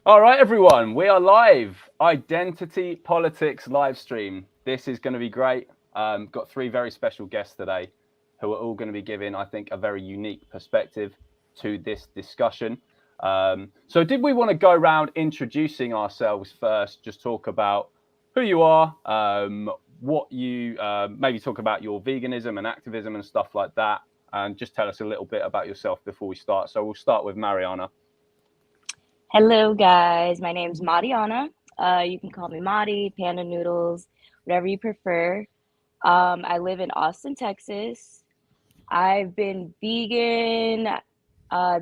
All right, everyone, we are live. Identity Politics live stream. This is going to be great. Got three very special guests today who are all going to be giving, I think, a very unique perspective to this discussion. So did we want to go around introducing ourselves first, just talk about who you are, what you, maybe talk about your veganism and activism and stuff like that, and just tell us a little bit about yourself before we start. So we'll start with Mariana. Hello, guys. My name's Mariana. You can call me Madi, Panda Noodles, whatever you prefer. I live in Austin, Texas. I've been vegan.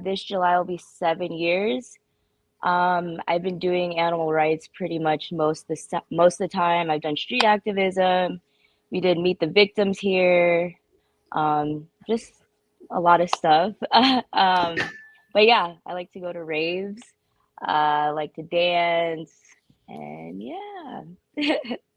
This July will be 7 years. I've been doing animal rights pretty much most of the time. I've done street activism. We did Meet the Victims here. Just a lot of stuff. But yeah, I like to go to raves. I like to dance, and yeah.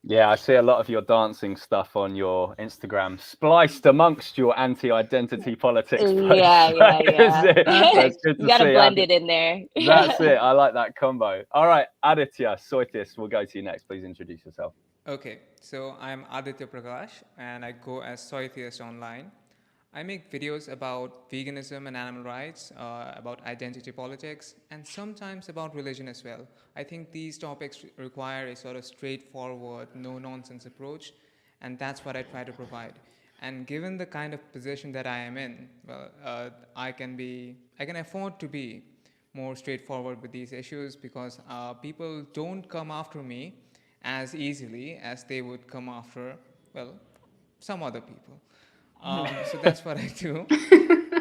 Yeah, I see a lot of your dancing stuff on your Instagram, spliced amongst your anti-identity politics posts. Yeah. That's good You to gotta see. blend it in there. That's it. I like that combo. All right, Aditya, Soytheist, we'll go to you next. Please introduce yourself. Okay, so I'm Aditya Prakash and I go as Soytheist online. I make videos about veganism and animal rights, about identity politics, and sometimes about religion as well. I think these topics require a sort of straightforward, no-nonsense approach, and that's what I try to provide. And given the kind of position that I am in, well, I can afford to be more straightforward with these issues because people don't come after me as easily as they would come after, well, some other people. So that's what I do,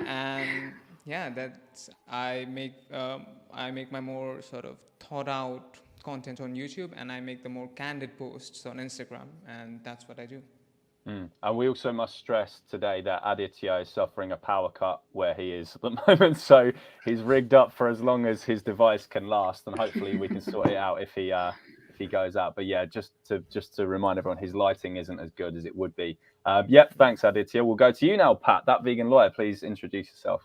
and yeah, that's I make my more sort of thought out content on YouTube, and I make the more candid posts on Instagram, and that's what I do. And we also must stress today that Aditya is suffering a power cut where he is at the moment. So he's rigged up for as long as his device can last, and hopefully we can sort it out if he goes out. But yeah, just to remind everyone, his lighting isn't as good as it would be. Yep, thanks, Aditya. We'll go to you now, Pat, that vegan lawyer. Please introduce yourself.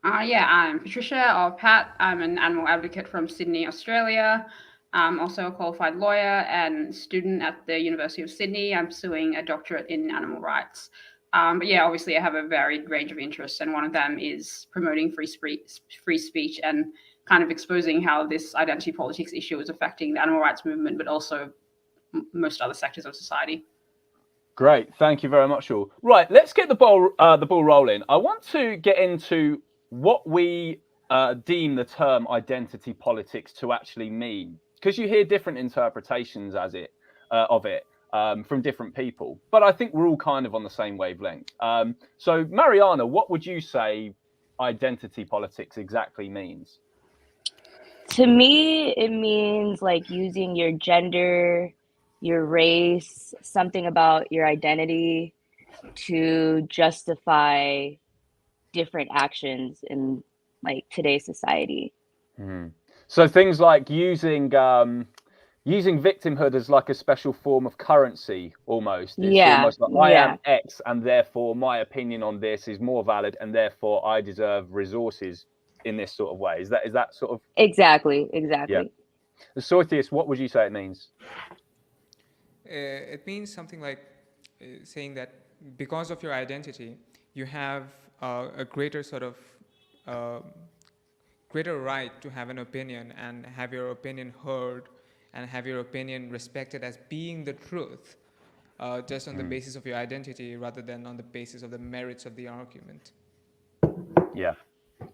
Yeah, I'm Patricia, or Pat. I'm an animal advocate from Sydney, Australia. I'm also a qualified lawyer and student at the University of Sydney. I'm pursuing a doctorate in animal rights. But yeah, obviously I have a varied range of interests, and one of them is promoting free speech and kind of exposing how this identity politics issue is affecting the animal rights movement, but also most other sectors of society. Great, thank you very much, all. Right, let's get the ball rolling. I want to get into what we deem the term identity politics to actually mean, because you hear different interpretations of it from different people, but I think we're all kind of on the same wavelength. So, Mariana, what would you say identity politics exactly means? To me, it means like using your gender, your race, something about your identity to justify different actions in like today's society. So things like using victimhood as like a special form of currency, almost. It's Yeah, almost like I am yeah, X, and therefore my opinion on this is more valid, and therefore I deserve resources in this sort of way. Is that sort of exactly. yeah? The Soytheist, what would you say it means? It means something like saying that because of your identity, you have a greater sort of uh, greater right to have an opinion and have your opinion heard and have your opinion respected as being the truth, just on the basis of your identity rather than on the basis of the merits of the argument. Yeah.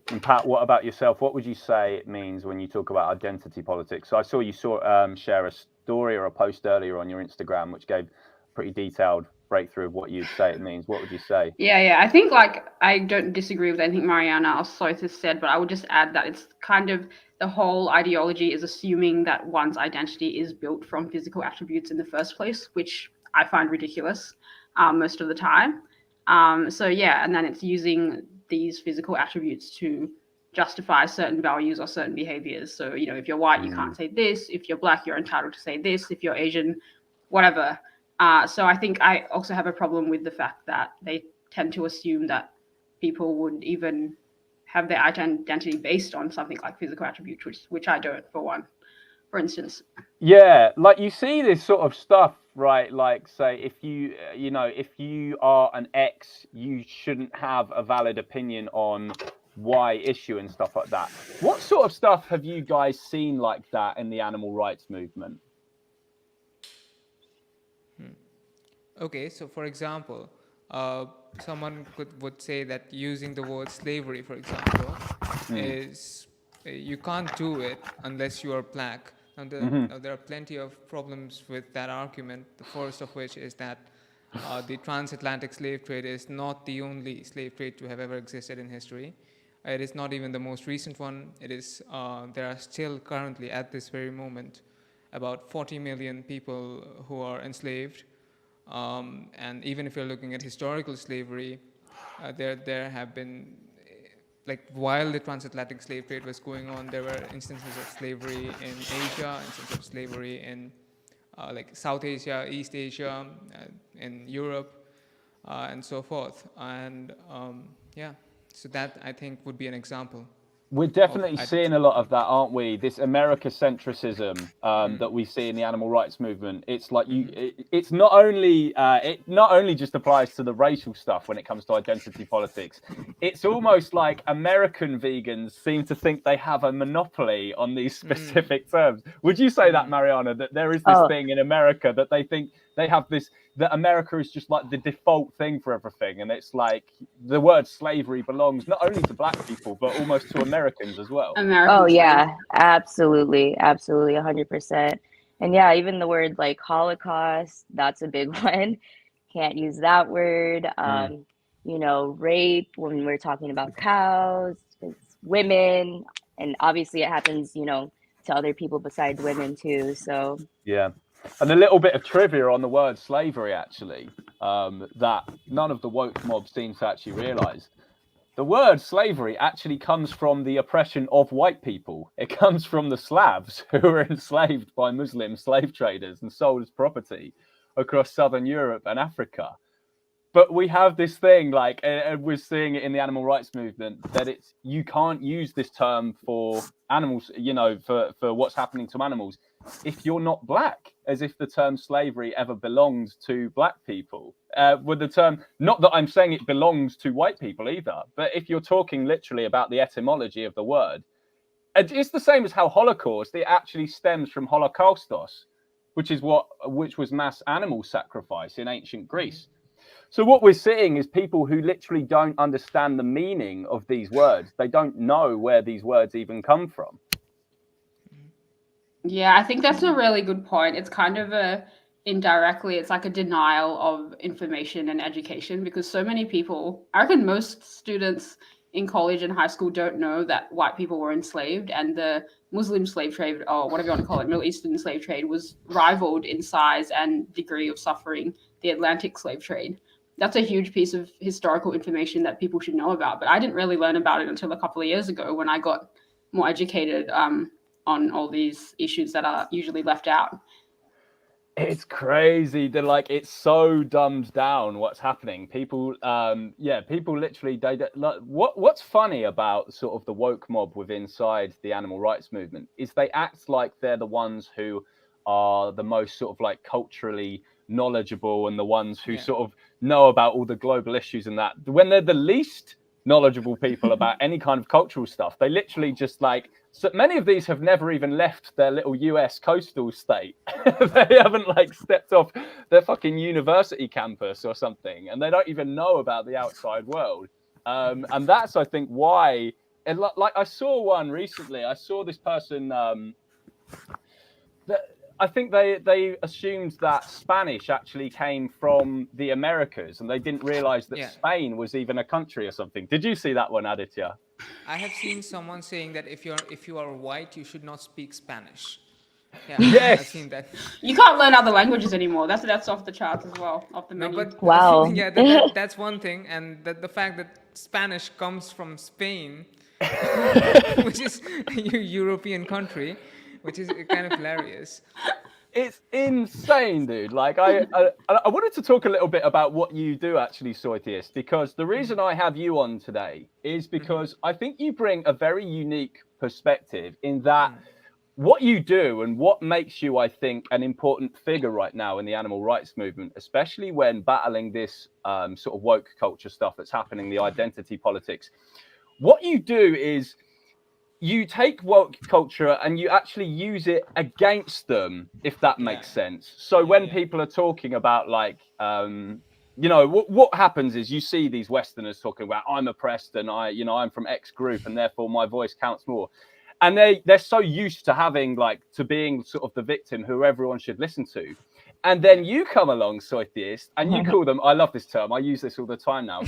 And Pat, what about yourself? What would you say it means when you talk about identity politics? So I saw you share a story or a post earlier on your Instagram, which gave a pretty detailed breakthrough of what you'd say it means. What would you say? Yeah. I think like I don't disagree with anything Mariana or Soithis said, but I would just add that it's kind of the whole ideology is assuming that one's identity is built from physical attributes in the first place, which I find ridiculous most of the time. So yeah, and then it's using these physical attributes to justify certain values or certain behaviors. So, you know, if you're white, you can't say this. If you're black, you're entitled to say this. If you're Asian, whatever. So I think I also have a problem with the fact that they tend to assume that people would even have their identity based on something like physical attributes, which I don't, for instance. Yeah, like you see this sort of stuff, right? Like, say, if if you are an X, you shouldn't have a valid opinion on Y issue and stuff like that. What sort of stuff have you guys seen like that in the animal rights movement? Okay, so for example, someone would say that using the word slavery, for example, is you can't do it unless you are black. And now there are plenty of problems with that argument. The first of which is that the transatlantic slave trade is not the only slave trade to have ever existed in history. It is not even the most recent one. It is there are still currently at this very moment about 40 million people who are enslaved. And even if you're looking at historical slavery, there have been, like, while the transatlantic slave trade was going on, there were instances of slavery in Asia, instances of slavery in like South Asia, East Asia, in Europe, and so forth. And yeah, so that I think would be an example. We're definitely seeing a lot of that, aren't we? This America-centricism that we see in the animal rights movement. It's like it's not only it not only just applies to the racial stuff when it comes to identity politics. It's almost like American vegans seem to think they have a monopoly on these specific terms. Would you say that, Mariana, that there is this thing in America that they think they have this, that America is just like the default thing for everything, and it's like the word slavery belongs not only to black people but almost to Americans as well. Oh yeah, absolutely, 100%. And yeah, even the word like Holocaust, that's a big one. Can't use that word. Rape when we're talking about cows, it's women, and obviously it happens, to other people besides women too. So yeah. And a little bit of trivia on the word slavery, actually, that none of the woke mob seem to actually realize. The word slavery actually comes from the oppression of white people. It comes from the Slavs who were enslaved by Muslim slave traders and sold as property across Southern Europe and Africa. But we have this thing, like, and we're seeing it in the animal rights movement, that it's, you can't use this term for animals, for what's happening to animals, if you're not black, as if the term slavery ever belonged to black people. With the term, not that I'm saying it belongs to white people either, but if you're talking literally about the etymology of the word, it's the same as how Holocaust, it actually stems from holocaustos, which was mass animal sacrifice in ancient Greece. So what we're seeing is people who literally don't understand the meaning of these words. They don't know where these words even come from. Yeah, I think that's a really good point. It's kind of indirectly, it's like a denial of information and education, because so many people, I reckon most students in college and high school don't know that white people were enslaved, and the Muslim slave trade, or whatever you want to call it, Middle Eastern slave trade, was rivaled in size and degree of suffering the Atlantic slave trade. That's a huge piece of historical information that people should know about. But I didn't really learn about it until a couple of years ago when I got more educated on all these issues that are usually left out. It's crazy. They're like, it's so dumbed down what's happening. People, people literally, what's funny about sort of the woke mob inside the animal rights movement is they act like they're the ones who are the most sort of like culturally knowledgeable and the ones who sort of know about all the global issues and that, when they're the least knowledgeable people about any kind of cultural stuff. They literally just like, so many of these have never even left their little US coastal state. They haven't like stepped off their fucking university campus or something, and they don't even know about the outside world. And that's, I think, why, and like I saw one recently, I saw this person, I think they assumed that Spanish actually came from the Americas, and they didn't realize that Spain was even a country or something. Did you see that one, Aditya? I have seen someone saying that if you are white, you should not speak Spanish. Yeah, yes. I've seen that. You can't learn other languages anymore. That's off the charts as well, off the menu. But, wow. Yeah, that's one thing, and the fact that Spanish comes from Spain, which is a European country, which is kind of hilarious. It's insane, dude. Like I wanted to talk a little bit about what you do actually, Soytheist, because the reason I have you on today is because I think you bring a very unique perspective in that what you do and what makes you, I think, an important figure right now in the animal rights movement, especially when battling this sort of woke culture stuff that's happening, the identity politics. What you do is you take woke culture and you actually use it against them, if that makes sense. So when people are talking about like, you know, what happens is you see these Westerners talking about I'm oppressed and I'm from X group and therefore my voice counts more. And they're so used to having like to being sort of the victim who everyone should listen to. And then you come along, Soytheist, and you call them, I love this term, I use this all the time now,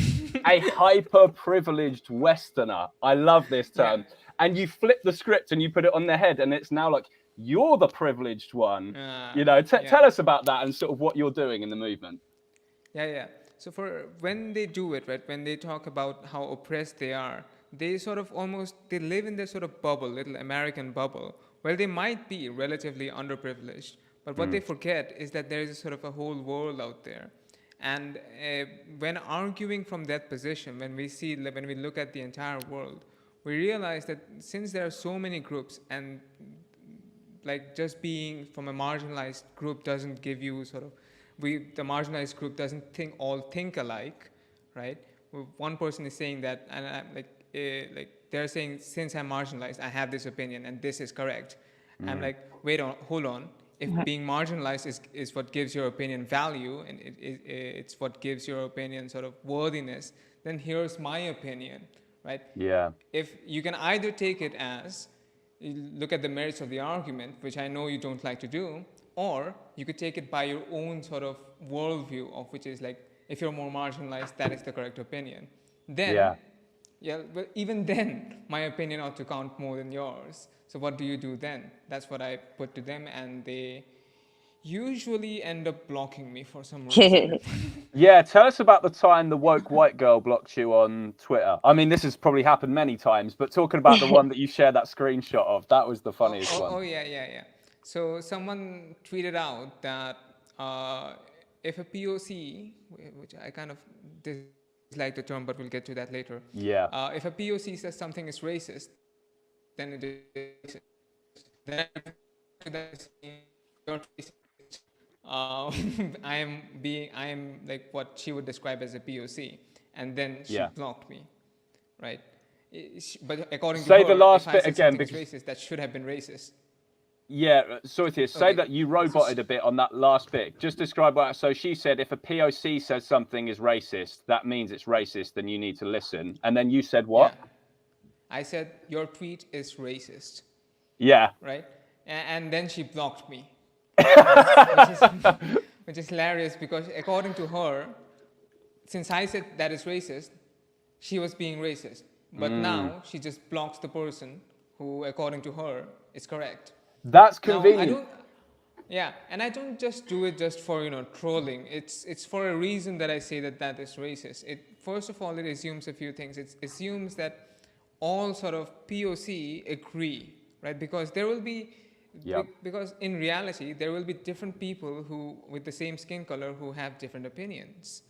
a hyper-privileged Westerner. I love this term. And you flip the script and you put it on their head, and it's now like, you're the privileged one. You know, tell us about that and sort of what you're doing in the movement. Yeah. So for when they do it, right, when they talk about how oppressed they are, they sort of they live in this sort of bubble, little American bubble, where they might be relatively underprivileged. But what they forget is that there is sort of a whole world out there. And when arguing from that position, when we look at the entire world, we realize that since there are so many groups, and like just being from a marginalized group doesn't give you sort of, the marginalized group doesn't all think alike, right? One person is saying that, and like they're saying, since I'm marginalized, I have this opinion and this is correct. I'm like, hold on. If being marginalized is what gives your opinion value, and it's what gives your opinion sort of worthiness, then here's my opinion, right? Yeah. If you can either take it as, look at the merits of the argument, which I know you don't like to do, or you could take it by your own sort of worldview, of which is like, if you're more marginalized, that is the correct opinion. Then, but even then, my opinion ought to count more than yours. So what do you do then? That's what I put to them, and they usually end up blocking me for some reason. Yeah, tell us about the time the woke white girl blocked you on Twitter. I mean, this has probably happened many times, but talking about the one that you shared that screenshot of, that was the funniest one. Oh, yeah. So someone tweeted out that if a POC, which I kind of dislike the term, but we'll get to that later. Yeah. If a POC says something is racist, then it is racist. Then you're racist. I am like what she would describe as a POC, and then she blocked me, right? But according to her, the last if bit I said again, something's racist, that should have been racist. Yeah, Soytheist, say that you roboted a bit on that last bit. Just describe what. So she said, if a POC says something is racist, that means it's racist, and you need to listen. And then you said what? Yeah. I said your tweet is racist. Yeah. Right. And then she blocked me, which is hilarious, because according to her, since I said that is racist, she was being racist. But now she just blocks the person who, according to her, is correct. That's convenient. And I don't just do it just for trolling. It's for a reason that I say that is racist. First of all, it assumes a few things. It assumes that all sort of POC agree, right? Because there will be, because in reality there will be different people who with the same skin color who have different opinions,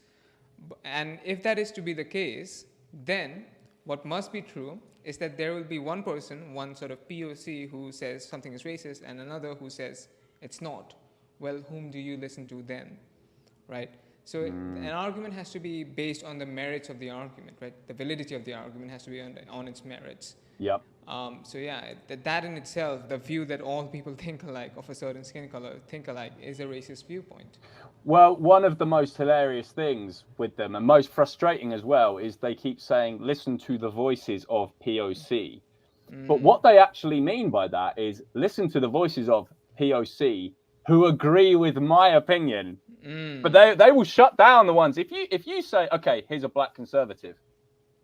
and if that is to be the case, then what must be true is that there will be one person, one sort of POC who says something is racist and another who says it's not. Well, whom do you listen to then, right? So an argument has to be based on the merits of the argument, right? The validity of the argument has to be on its merits. Yep. So yeah, that in itself, the view that all people think alike of a certain skin color think alike, is a racist viewpoint. Well, one of the most hilarious things with them, and most frustrating as well, is they keep saying, listen to the voices of POC. But what they actually mean by that is listen to the voices of POC who agree with my opinion. But they will shut down the ones. If you say, okay, here's a black conservative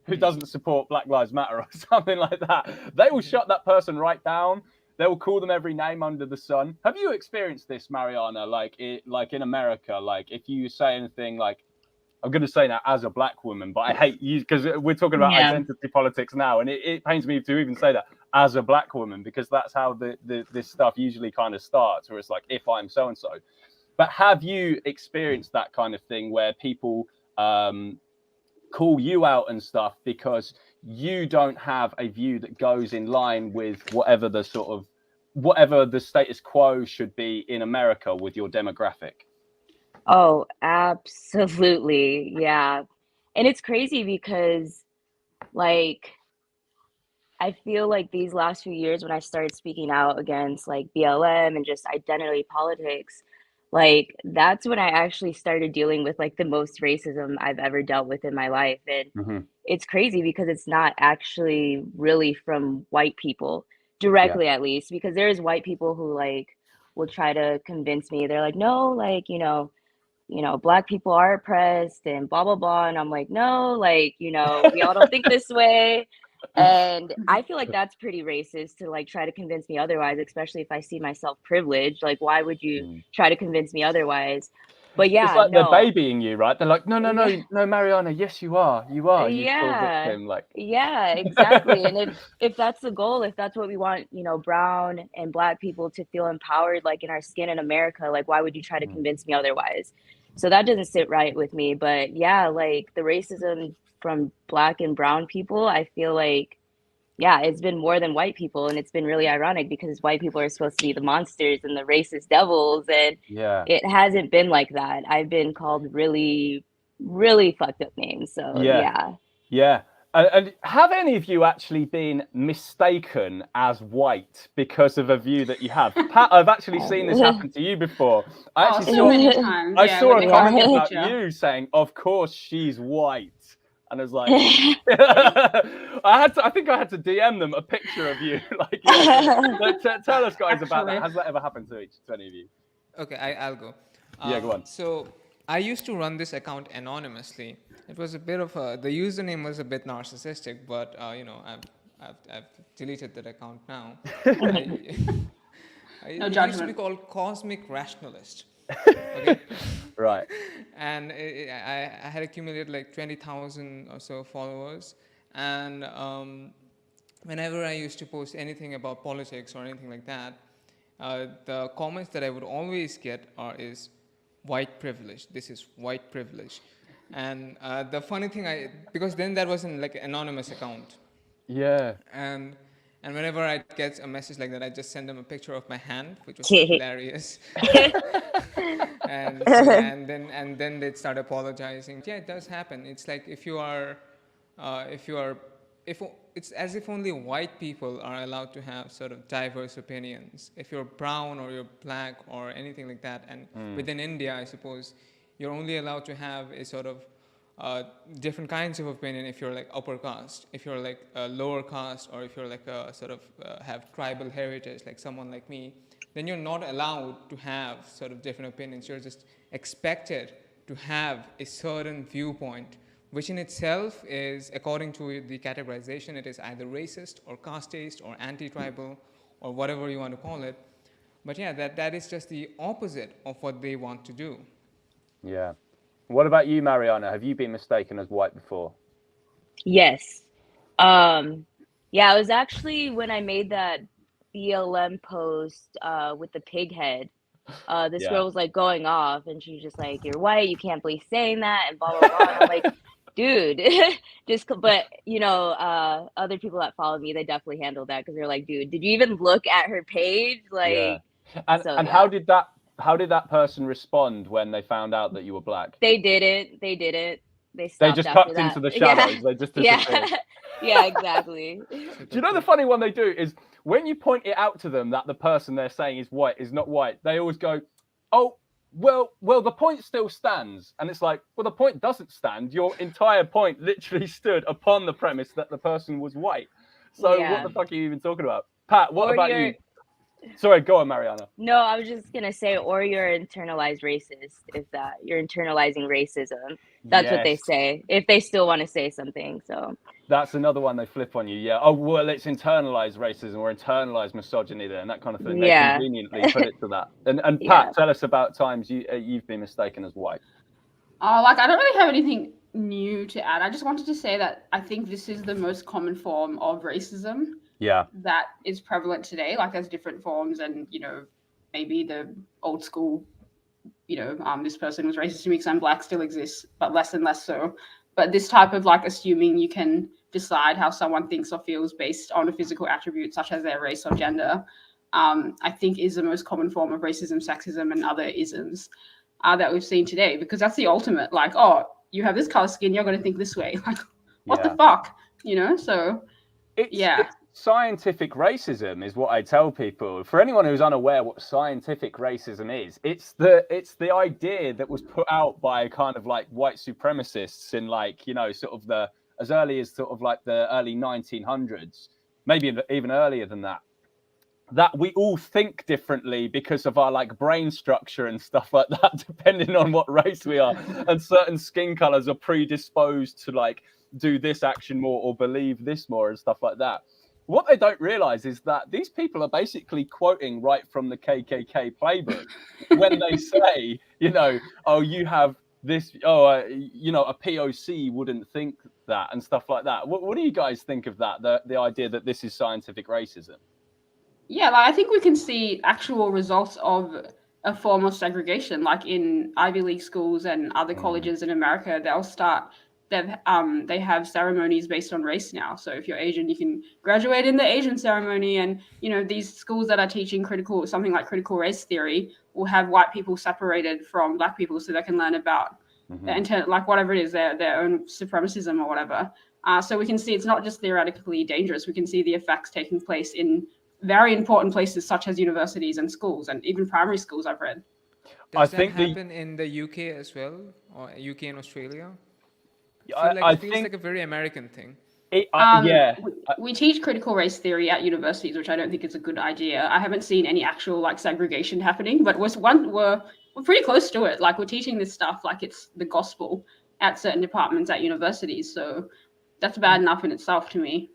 who doesn't support Black Lives Matter or something like that, they will shut that person right down. They will call them every name under the sun. Have you experienced this, Mariana? Like in America, like if you say anything like I'm going to say now as a black woman, but I hate you because we're talking about identity politics now, and it pains me to even say that as a black woman, because that's how this stuff usually kind of starts, where it's like, if I'm so and so. But have you experienced that kind of thing where people call you out and stuff because you don't have a view that goes in line with whatever the status quo should be in America with your demographic? Oh, absolutely. Yeah. And it's crazy because, like, I feel like these last few years when I started speaking out against like BLM and just identity politics, like that's when I actually started dealing with like the most racism I've ever dealt with in my life. And it's crazy because it's not actually really from white people directly, at least, because there's white people who like will try to convince me. They're like, no, like, Black people are oppressed and blah, blah, blah. And I'm like, no, like, we all don't think this way. And I feel like that's pretty racist to like try to convince me otherwise, especially if I see myself privileged. Like, why would you try to convince me otherwise? But it's like they're babying you, right? They're like, no, Mariana, yes, you are, you poor victim. Like, yeah, exactly. And if that's the goal, if that's what we want, brown and Black people to feel empowered, like in our skin in America, like why would you try to convince me otherwise? So that doesn't sit right with me. But yeah, like the racism from Black and brown people, I feel like, yeah, it's been more than white people. And it's been really ironic because white people are supposed to be the monsters and the racist devils. And it hasn't been like that. I've been called really, really fucked up names. So yeah. And have any of you actually been mistaken as white because of a view that you have? Pat, I've actually seen this happen to you before. I actually so many times. I saw a comment about you saying, "Of course she's white," and I was like, I think I had to DM them a picture of you. Like, tell us, guys, about that. Has that ever happened to any of you? Okay, I'll go. Go on. So I used to run this account anonymously. It was a bit of the username was a bit narcissistic, but I've deleted that account now. It used to be called Cosmic Rationalist. Okay. Right. And I had accumulated like 20,000 or so followers, and whenever I used to post anything about politics or anything like that, the comments that I would always get is white privilege. This is white privilege. And the funny thing, because then that was an like anonymous account. Yeah. And whenever I get a message like that, I just send them a picture of my hand, which was hilarious. and then they'd start apologizing. Yeah, it does happen. It's like if it's as if only white people are allowed to have sort of diverse opinions. If you're brown or you're Black or anything like that, and within India, I suppose, you're only allowed to have a sort of different kinds of opinion if you're like upper caste, if you're like a lower caste, or if you're like a sort of have tribal heritage, like someone like me, then you're not allowed to have sort of different opinions. You're just expected to have a certain viewpoint, which in itself is, according to the categorization, it is either racist or casteist or anti-tribal or whatever you want to call it. But yeah, that is just the opposite of what they want to do. Yeah. What about you, Mariana? Have you been mistaken as white before? Yes. Yeah, it was actually when I made that BLM post with the pig head. This girl was like going off and she's just like, you're white, you can't believe saying that, and blah, blah, blah. And I'm like, dude, but other people that follow me, they definitely handled that because they're like, dude, did you even look at her page? Like, how did that person respond when they found out that you were Black? They didn't. They stopped. They just tucked into the shadows. Yeah. They just disappeared. Yeah, exactly. Do you know the funny one they do is when you point it out to them that the person they're saying is white is not white, they always go, oh, well, the point still stands. And it's like, well, the point doesn't stand. Your entire point literally stood upon the premise that the person was white. So what the fuck are you even talking about? Pat, what about you? Sorry, go on, Mariana. No, I was just going to say, or you're internalized racist, you're internalizing racism. That's what they say, if they still want to say something. So that's another one they flip on you. Yeah. Oh, well, it's internalized racism or internalized misogyny there and that kind of thing. They conveniently put it to that. And Pat, tell us about times you've been mistaken as white. I don't really have anything new to add. I just wanted to say that I think this is the most common form of racism Yeah. that is prevalent today. Like, there's different forms, and maybe the old school, this person was racist to me because I'm black still exists, but less and less so. But this type of like assuming you can decide how someone thinks or feels based on a physical attribute such as their race or gender, I think is the most common form of racism, sexism, and other isms that we've seen today, because that's the ultimate, like, oh, you have this color skin, you're going to think this way. Like, what the fuck, So It's yeah. scientific racism is what I tell people. For anyone who's unaware what scientific racism is, it's the idea that was put out by kind of like white supremacists in like, sort of as early as sort of like the early 1900s, maybe even earlier than that. That we all think differently because of our like brain structure and stuff like that, depending on what race we are, and certain skin colors are predisposed to like do this action more or believe this more and stuff like that. What they don't realize is that these people are basically quoting right from the KKK playbook when they say, oh, you have this, a POC wouldn't think that and stuff like that. What do you guys think of that? The idea that this is scientific racism? Yeah, like I think we can see actual results of a form of segregation, like in Ivy League schools and other colleges in America. They have ceremonies based on race now. So if you're Asian, you can graduate in the Asian ceremony, and these schools that are teaching something like critical race theory will have white people separated from black people so they can learn about like whatever it is, their own supremacism or whatever. So we can see it's not just theoretically dangerous. We can see the effects taking place in very important places such as universities and schools, and even primary schools, I've read. Does that happen in the UK as well, or UK and Australia? It feels like a very American thing. We teach critical race theory at universities, which I don't think is a good idea. I haven't seen any actual like segregation happening, but we're pretty close to it. Like, we're teaching this stuff like it's the gospel at certain departments at universities. So that's bad enough in itself to me.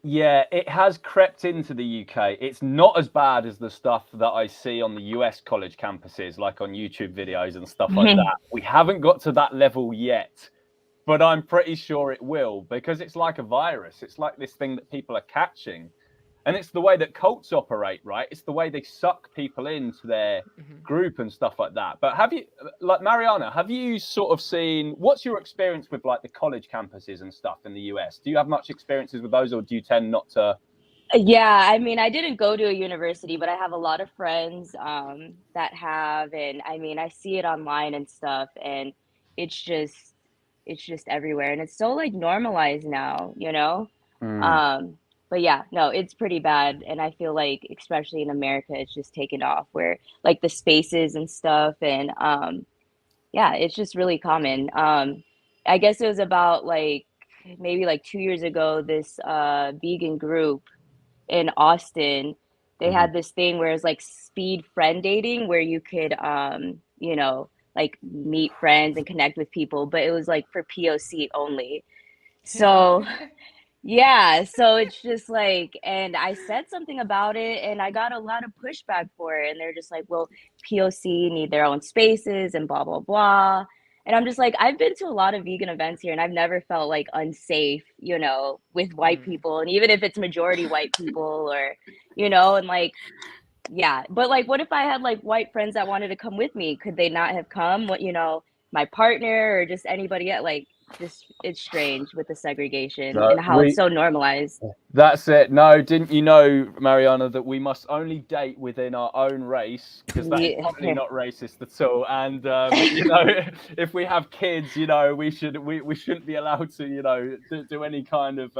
Yeah, it has crept into the UK. It's not as bad as the stuff that I see on the US college campuses, like on YouTube videos and stuff like that. We haven't got to that level yet, but I'm pretty sure it will, because it's like a virus. It's like this thing that people are catching. And it's the way that cults operate, right? It's the way they suck people into their group and stuff like that. But have you, like Mariana, have you sort of seen, what's your experience with like the college campuses and stuff in the US? Do you have much experiences with those, or do you tend not to? Yeah, I mean, I didn't go to a university, but I have a lot of friends that have, and I mean, I see it online and stuff, and it's just everywhere, and it's so like normalized now, But yeah, no, it's pretty bad, and I feel like especially in America, it's just taken off where like the spaces and stuff, and yeah, it's just really common. I guess it was about like maybe like 2 years ago, this vegan group in Austin, they had this thing where it's like speed friend dating, where you could like meet friends and connect with people, but it was like for POC only. So yeah, so it's just like, and I said something about it and I got a lot of pushback for it, and they're just like, well, POC need their own spaces and blah blah blah. And I'm just like, I've been to a lot of vegan events here and I've never felt like unsafe, with white people, and even if it's majority white people, or and like, yeah, but like, what if I had like white friends that wanted to come with me? Could they not have come? What, my partner or just anybody else? Like, just, it's strange with the segregation and how it's so normalized. That's it. No, didn't you know, Mariana, that we must only date within our own race, because that is probably not racist at all. And if we have kids, we shouldn't be allowed to, do any kind of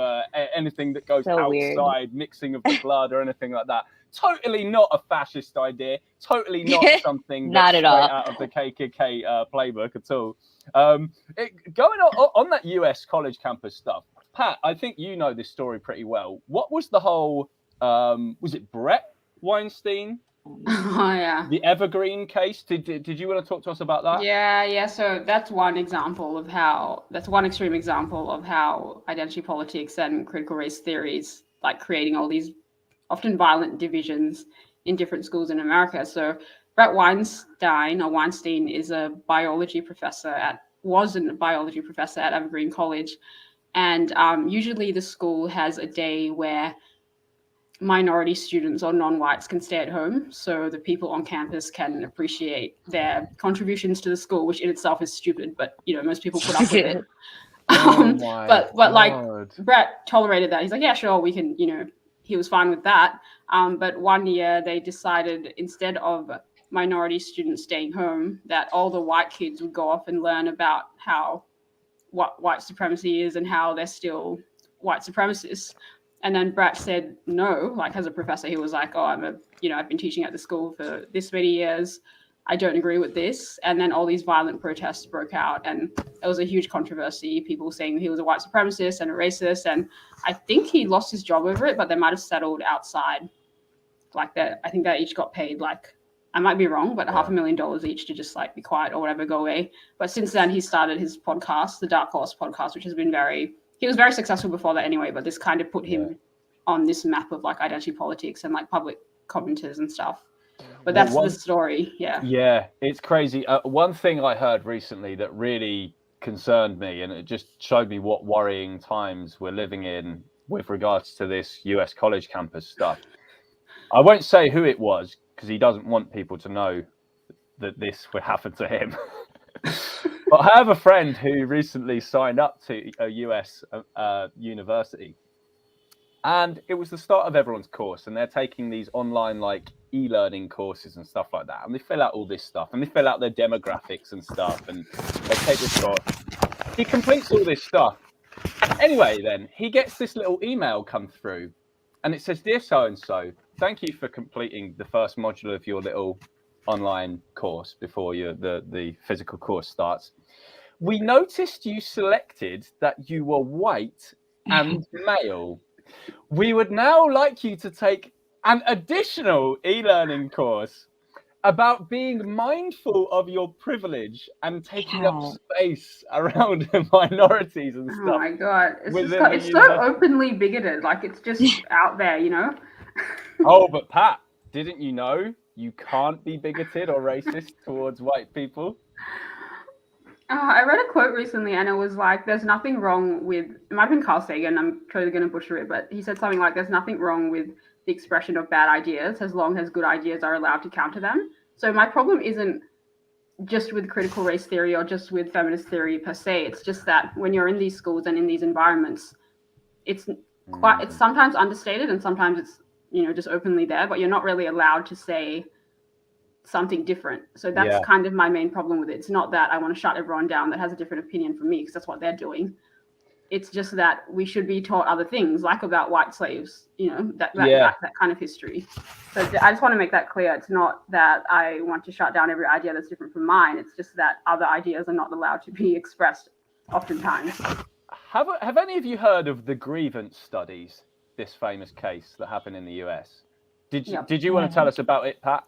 anything that goes outside weird. Mixing of the blood or anything like that. Totally not a fascist idea. Totally not something that's straight out of the KKK playbook at all. Going on that US college campus stuff, Pat, I think you know this story pretty well. What was the whole, was it Brett Weinstein? Oh, yeah. The Evergreen case? Did you want to talk to us about that? Yeah. So that's one extreme example of how identity politics and critical race theories, like, creating all these often violent divisions in different schools in America. So Brett Weinstein is a biology professor at wasn't a biology professor at Evergreen College. And usually the school has a day where minority students or non-whites can stay at home, so the people on campus can appreciate their contributions to the school, which in itself is stupid, but most people put up with it. Oh my but like God. Brett tolerated that. He's like, yeah, sure, we can, he was fine with that. But one year they decided, instead of minority students staying home, that all the white kids would go off and learn about how what white supremacy is and how they're still white supremacists. And then Brett said no, like as a professor, he was like, oh, I've been teaching at the school for this many years. I don't agree with this. And then all these violent protests broke out, and it was a huge controversy. People saying he was a white supremacist and a racist. And I think he lost his job over it, but they might have settled outside like that. I think they each got paid, like, I might be wrong, but $500,000 each to just like be quiet or whatever, go away. But since then he started his podcast, the Dark Horse podcast, which has been he was very successful before that anyway, but this kind of put him on this map of like identity politics and like public commenters and stuff. But that's the story. Yeah, it's crazy. One thing I heard recently that really concerned me, and it just showed me what worrying times we're living in with regards to this US college campus stuff. I won't say who it was because he doesn't want people to know that this would happen to him. But I have a friend who recently signed up to a US university, and it was the start of everyone's course, and they're taking these online like e-learning courses and stuff like that, and they fill out all this stuff, and they fill out their demographics and stuff, and they take this course. He completes all this stuff. Anyway, then he gets this little email come through, and it says, "Dear so-and-so, thank you for completing the first module of your little online course before the physical course starts. We noticed you selected that you were white and male. We would now like you to take an additional e-learning course about being mindful of your privilege and taking up space around minorities and stuff." Oh my God. It's so openly bigoted. Like, it's just out there, Oh, but Pat, didn't you know you can't be bigoted or racist towards white people? I read a quote recently, and it was like, there's nothing wrong with, it might have been Carl Sagan, I'm totally going to butcher it, but he said something like, there's nothing wrong with the expression of bad ideas as long as good ideas are allowed to counter them. So my problem isn't just with critical race theory or just with feminist theory per se. It's just that when you're in these schools and in these environments, it's sometimes understated and sometimes it's, just openly there, but you're not really allowed to say something different. So that's kind of my main problem with it. It's not that I want to shut everyone down that has a different opinion from me, because that's what they're doing. It's just that we should be taught other things, like about white slaves, that kind of history. So I just want to make that clear. It's not that I want to shut down every idea that's different from mine. It's just that other ideas are not allowed to be expressed oftentimes. Have any of you heard of the grievance studies, this famous case that happened in the US? Did you want to tell us about it, Pat?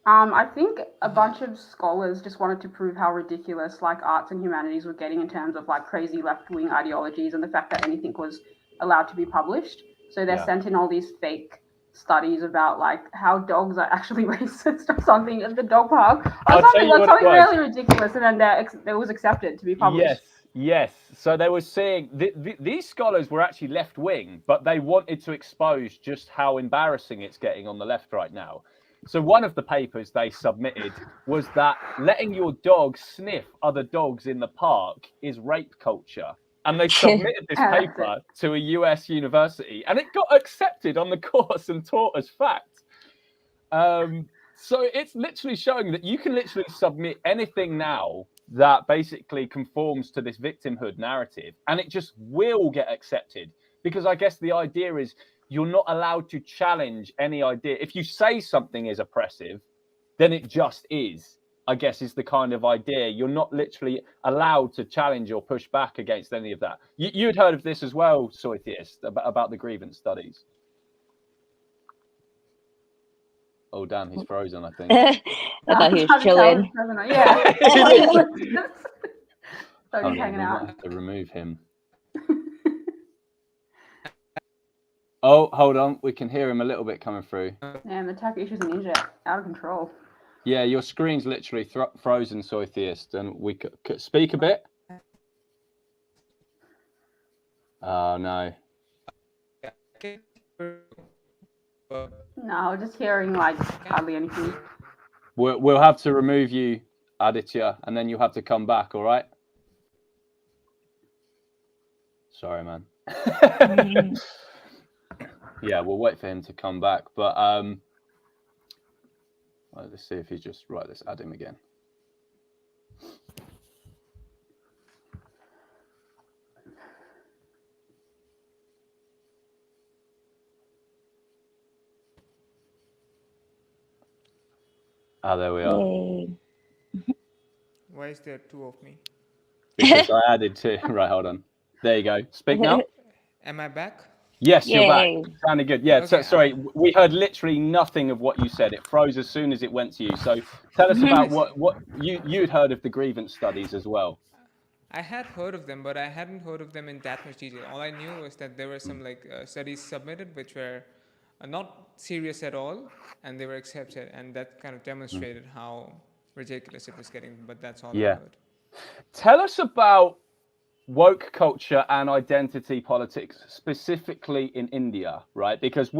I think a bunch of scholars just wanted to prove how ridiculous like arts and humanities were getting in terms of like crazy left-wing ideologies and the fact that anything was allowed to be published. So they sent in all these fake studies about like how dogs are actually racist or something at the dog park. Or something really ridiculous, and then it was accepted to be published. Yes. So they were saying these scholars were actually left-wing, but they wanted to expose just how embarrassing it's getting on the left right now. So one of the papers they submitted was that letting your dog sniff other dogs in the park is rape culture. And they submitted this paper to a US university, and it got accepted on the course and taught as fact. So it's literally showing that you can literally submit anything now that basically conforms to this victimhood narrative, and it just will get accepted. Because I guess the idea is you're not allowed to challenge any idea. If you say something is oppressive, then it just is, I guess, is the kind of idea. You're not literally allowed to challenge or push back against any of that. You'd heard of this as well, Soytheist, about the grievance studies. Oh, damn, he's frozen, I think. I thought he was chilling. Yeah. So he's hanging out. Might have to remove him. Oh, hold on. We can hear him a little bit coming through. Man, the tech issues in India out of control. Yeah, your screen's literally frozen, Soytheist, and we could speak a bit. Oh no. No, just hearing like hardly anything. We'll have to remove you, Aditya, and then you'll have to come back. All right. Sorry, man. Yeah, we'll wait for him to come back. But let's see if he's just right. Let's add him again. Ah, there we are. Yay. Why is there two of me? Because I added two. Right, hold on. There you go. Speak now. Am I back? Yes, you're back. Yay. Sounded good. Yeah. Okay. So, sorry, we heard literally nothing of what you said. It froze as soon as it went to you. So tell us about what you'd heard of the grievance studies as well. I had heard of them, but I hadn't heard of them in that much detail. All I knew was that there were some studies submitted which were not serious at all, and they were accepted, and that kind of demonstrated how ridiculous it was getting. But that's all I heard. Tell us about woke culture and identity politics, specifically in India, right? Because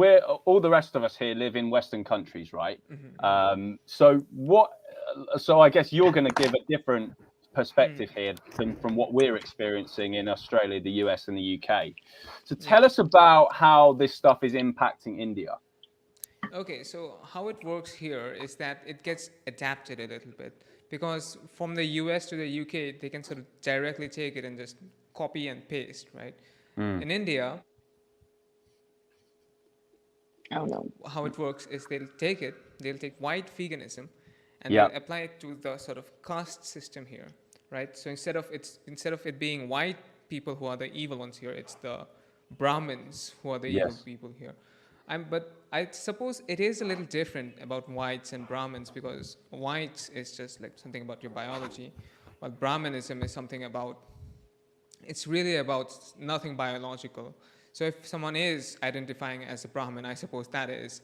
all the rest of us here live in Western countries, right? Mm-hmm. So I guess you're going to give a different perspective here from what we're experiencing in Australia, the US, and the UK. So tell us about how this stuff is impacting India. Okay, so how it works here is that it gets adapted a little bit, because from the US to the UK, they can sort of directly take it and just copy and paste, right? In India, Oh no. how it works is they'll take white veganism, and they'll apply it to the sort of caste system here, right? So instead of it being white people who are the evil ones here, it's the Brahmins who are the evil people here. But I suppose it is a little different about whites and Brahmins, because whites is just like something about your biology, while Brahminism is something about, it's really about nothing biological. So if someone is identifying as a Brahmin, I suppose that is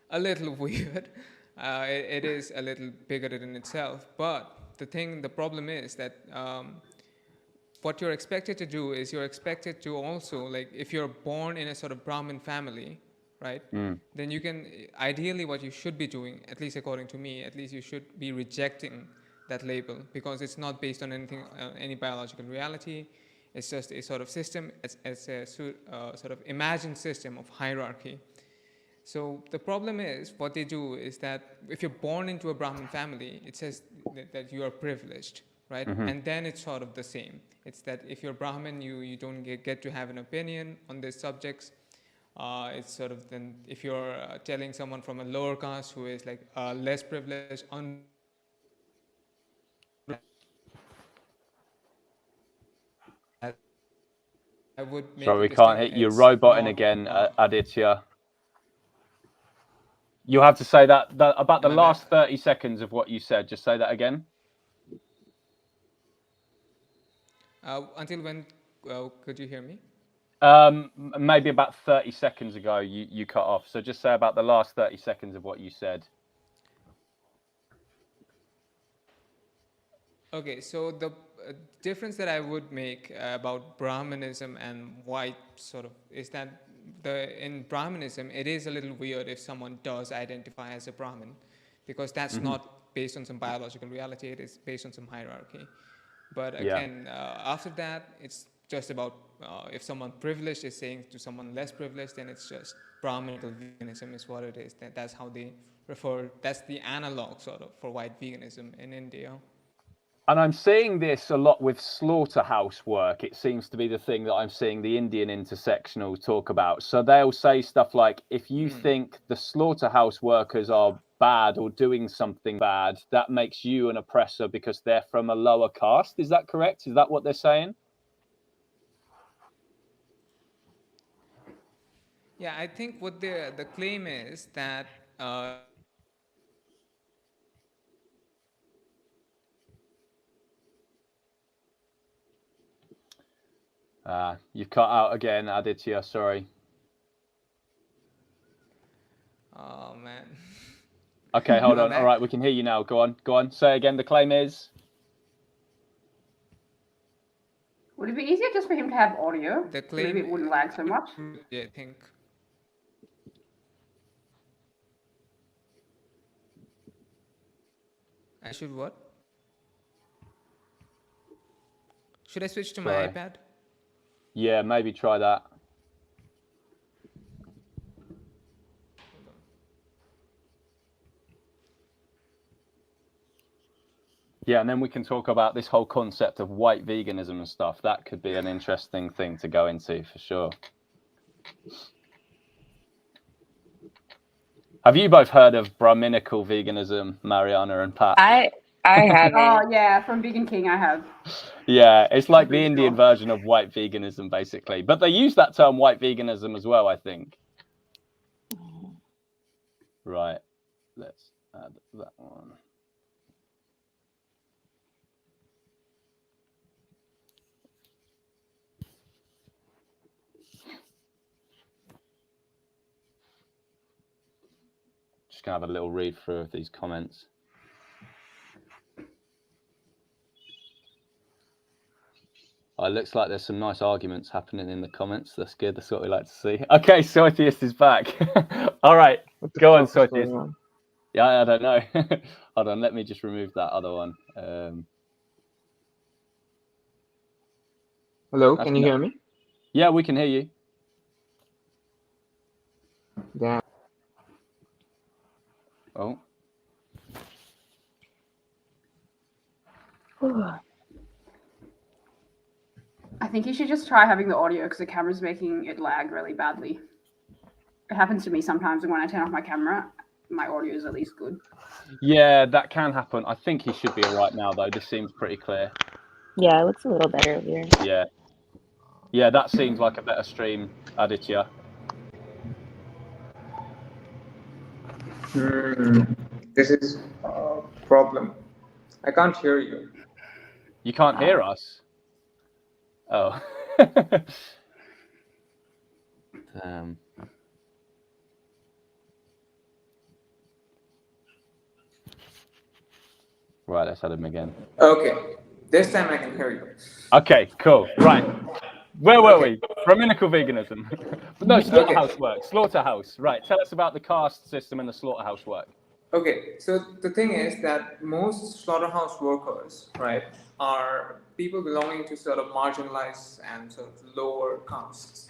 a little weird. It is a little bigoted in itself. But the problem is that what you're expected to do is you're expected to also, like, if you're born in a sort of Brahmin family, right, then you can, ideally what you should be doing, at least according to me, at least you should be rejecting that label, because it's not based on any biological reality. It's just a sort of system, it's a sort of imagined system of hierarchy. So the problem is, what they do is that if you're born into a Brahmin family, it says that you are privileged, right? And then it's sort of the same. It's that if you're Brahmin, you don't get to have an opinion on these subjects. It's sort of, then if you're telling someone from a lower caste who is like less privileged, I would make Sorry, we can't hit you. Roboting again, Aditya. You have to say that about the last 30 seconds of what you said. Just say that again. Until when could you hear me? Maybe about 30 seconds ago you cut off. So just say about the last 30 seconds of what you said. Okay, so the difference that I would make about Brahminism and white sort of is that in Brahminism, it is a little weird if someone does identify as a Brahmin, because that's not based on some biological reality, it is based on some hierarchy. But again, after that, it's just about if someone privileged is saying to someone less privileged, then it's just Brahminical veganism is what it is. That's how they refer, that's the analog sort of for white veganism in India. And I'm seeing this a lot with slaughterhouse work. It seems to be the thing that I'm seeing the Indian intersectional talk about. So they'll say stuff like, if you think the slaughterhouse workers are bad or doing something bad, that makes you an oppressor because they're from a lower caste. Is that correct? Is that what they're saying? Yeah, I think what the claim is that You've cut out again, Aditya. Sorry. Oh man. Okay, hold on. back. All right, we can hear you now. Go on. Say again. The claim is. Would it be easier just for him to have audio? The So claim, maybe it wouldn't lag so much. I think. I should what? Should I switch to my Try. iPad? Yeah, maybe try that. Yeah, and then we can talk about this whole concept of white veganism and stuff. That could be an interesting thing to go into for sure. Have you both heard of Brahminical veganism, Mariana and Pat? I haven't. Oh yeah, from Vegan King I have. Yeah, it's like the Pretty Indian sure. version of white veganism, basically. But they use that term white veganism as well, I think. Right, let's add that one. Just gonna have a little read through of these comments. Oh, it looks like there's some nice arguments happening in the comments. That's good. That's what we like to see. Okay, Soytheist is back. All right, go on, Soytheist. Yeah, I don't know. Hold on, let me just remove that other one. Hello, can you hear me? Yeah, we can hear you. Yeah. Oh. I think you should just try having the audio because the camera's making it lag really badly. It happens to me sometimes, and when I turn off my camera, my audio is at least good. Yeah, that can happen. I think he should be all right now, though. This seems pretty clear. Yeah, it looks a little better over here. Yeah. Yeah, that seems like a better stream, Aditya. This is a problem. I can't hear you. You can't hear us? Oh. Right, let's add him again. Okay, this time I can hear you. Okay, cool. Right. Where were we? Brahminical veganism. No, slaughterhouse work. Slaughterhouse. Right. Tell us about the caste system and the slaughterhouse work. Okay, so the thing is that most slaughterhouse workers, right, are people belonging to sort of marginalized and sort of lower castes,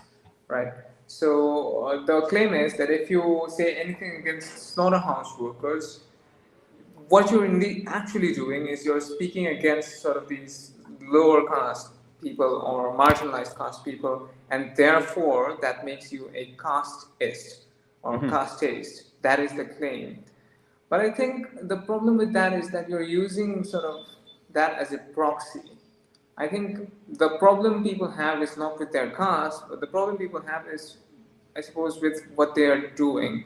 right? So the claim is that if you say anything against slaughterhouse workers, what you're indeed actually doing is you're speaking against sort of these lower caste people or marginalized caste people, and therefore that makes you a casteist or casteist. That is the claim. But I think the problem with that is that you're using sort of that as a proxy. I think the problem people have is not with their caste, but the problem people have is, I suppose, with what they are doing.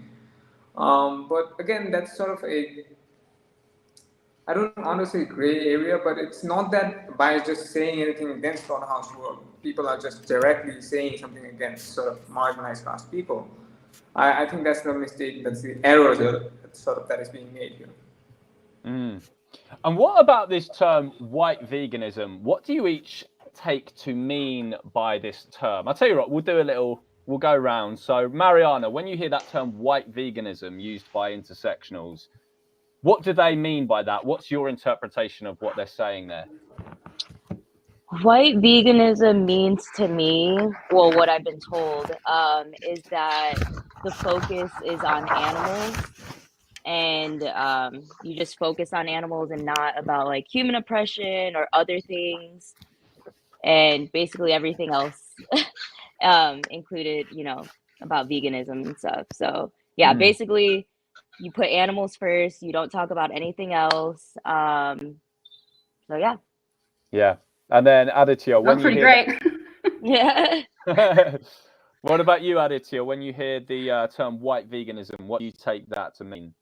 But again, that's sort of a, I don't want to say gray area, but it's not that by just saying anything against slaughterhouse work, people are just directly saying something against sort of marginalized caste people. I think that's the mistake, that's the error that is being made here. And what about this term white veganism? What do you each take to mean by this term? I'll tell you what, we'll go around. So Mariana, when you hear that term white veganism used by intersectionals, what do they mean by that? What's your interpretation of what they're saying there? White veganism means to me, well, what I've been told, is that the focus is on animals, and you just focus on animals and not about like human oppression or other things, and basically everything else included, about veganism and stuff. So yeah, basically you put animals first, you don't talk about anything else. So yeah. Yeah. And then Aditya, when That's you pretty hear great. Yeah. What about you, Aditya? When you hear the term white veganism, what do you take that to mean?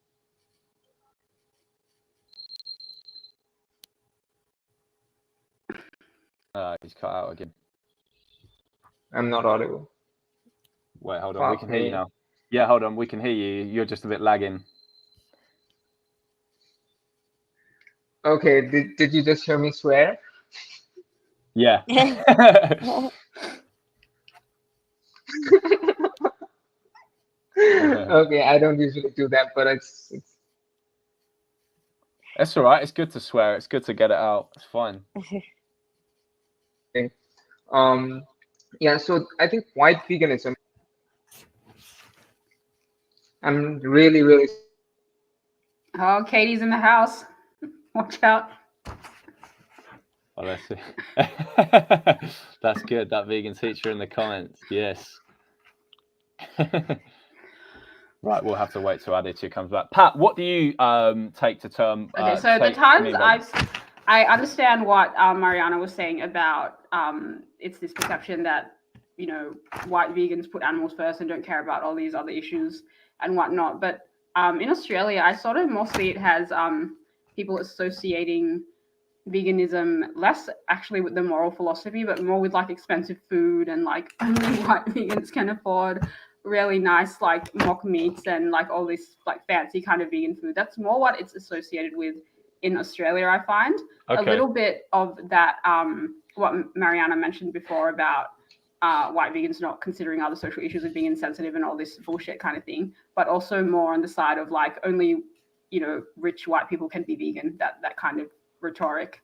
He's cut out again. I'm not audible. Wait, hold on. We can hear you now. Yeah, hold on. We can hear you. You're just a bit lagging. Okay, did you just hear me swear? Yeah. Okay, I don't usually do that, but it's That's all right. It's good to swear. It's good to get it out. It's fine. okay. Um, yeah, so I think white veganism, I'm really, really Oh, Katie's in the house. Watch out. Oh, let's see. That's good. That vegan teacher in the comments. Yes. Right, we'll have to wait till Aditya comes back. Pat, what do you take to term? Okay, so the to times mean by I understand what Mariana was saying about it's this perception that white vegans put animals first and don't care about all these other issues and whatnot. But in Australia, I sort of more see it as people associating veganism less actually with the moral philosophy, but more with like expensive food and like only white vegans can afford really nice like mock meats and like all this like fancy kind of vegan food. That's more what it's associated with in Australia, I find. A Okay. little bit of that what Mariana mentioned before about white vegans not considering other social issues of being insensitive and all this bullshit kind of thing, but also more on the side of like only rich white people can be vegan, that kind of rhetoric.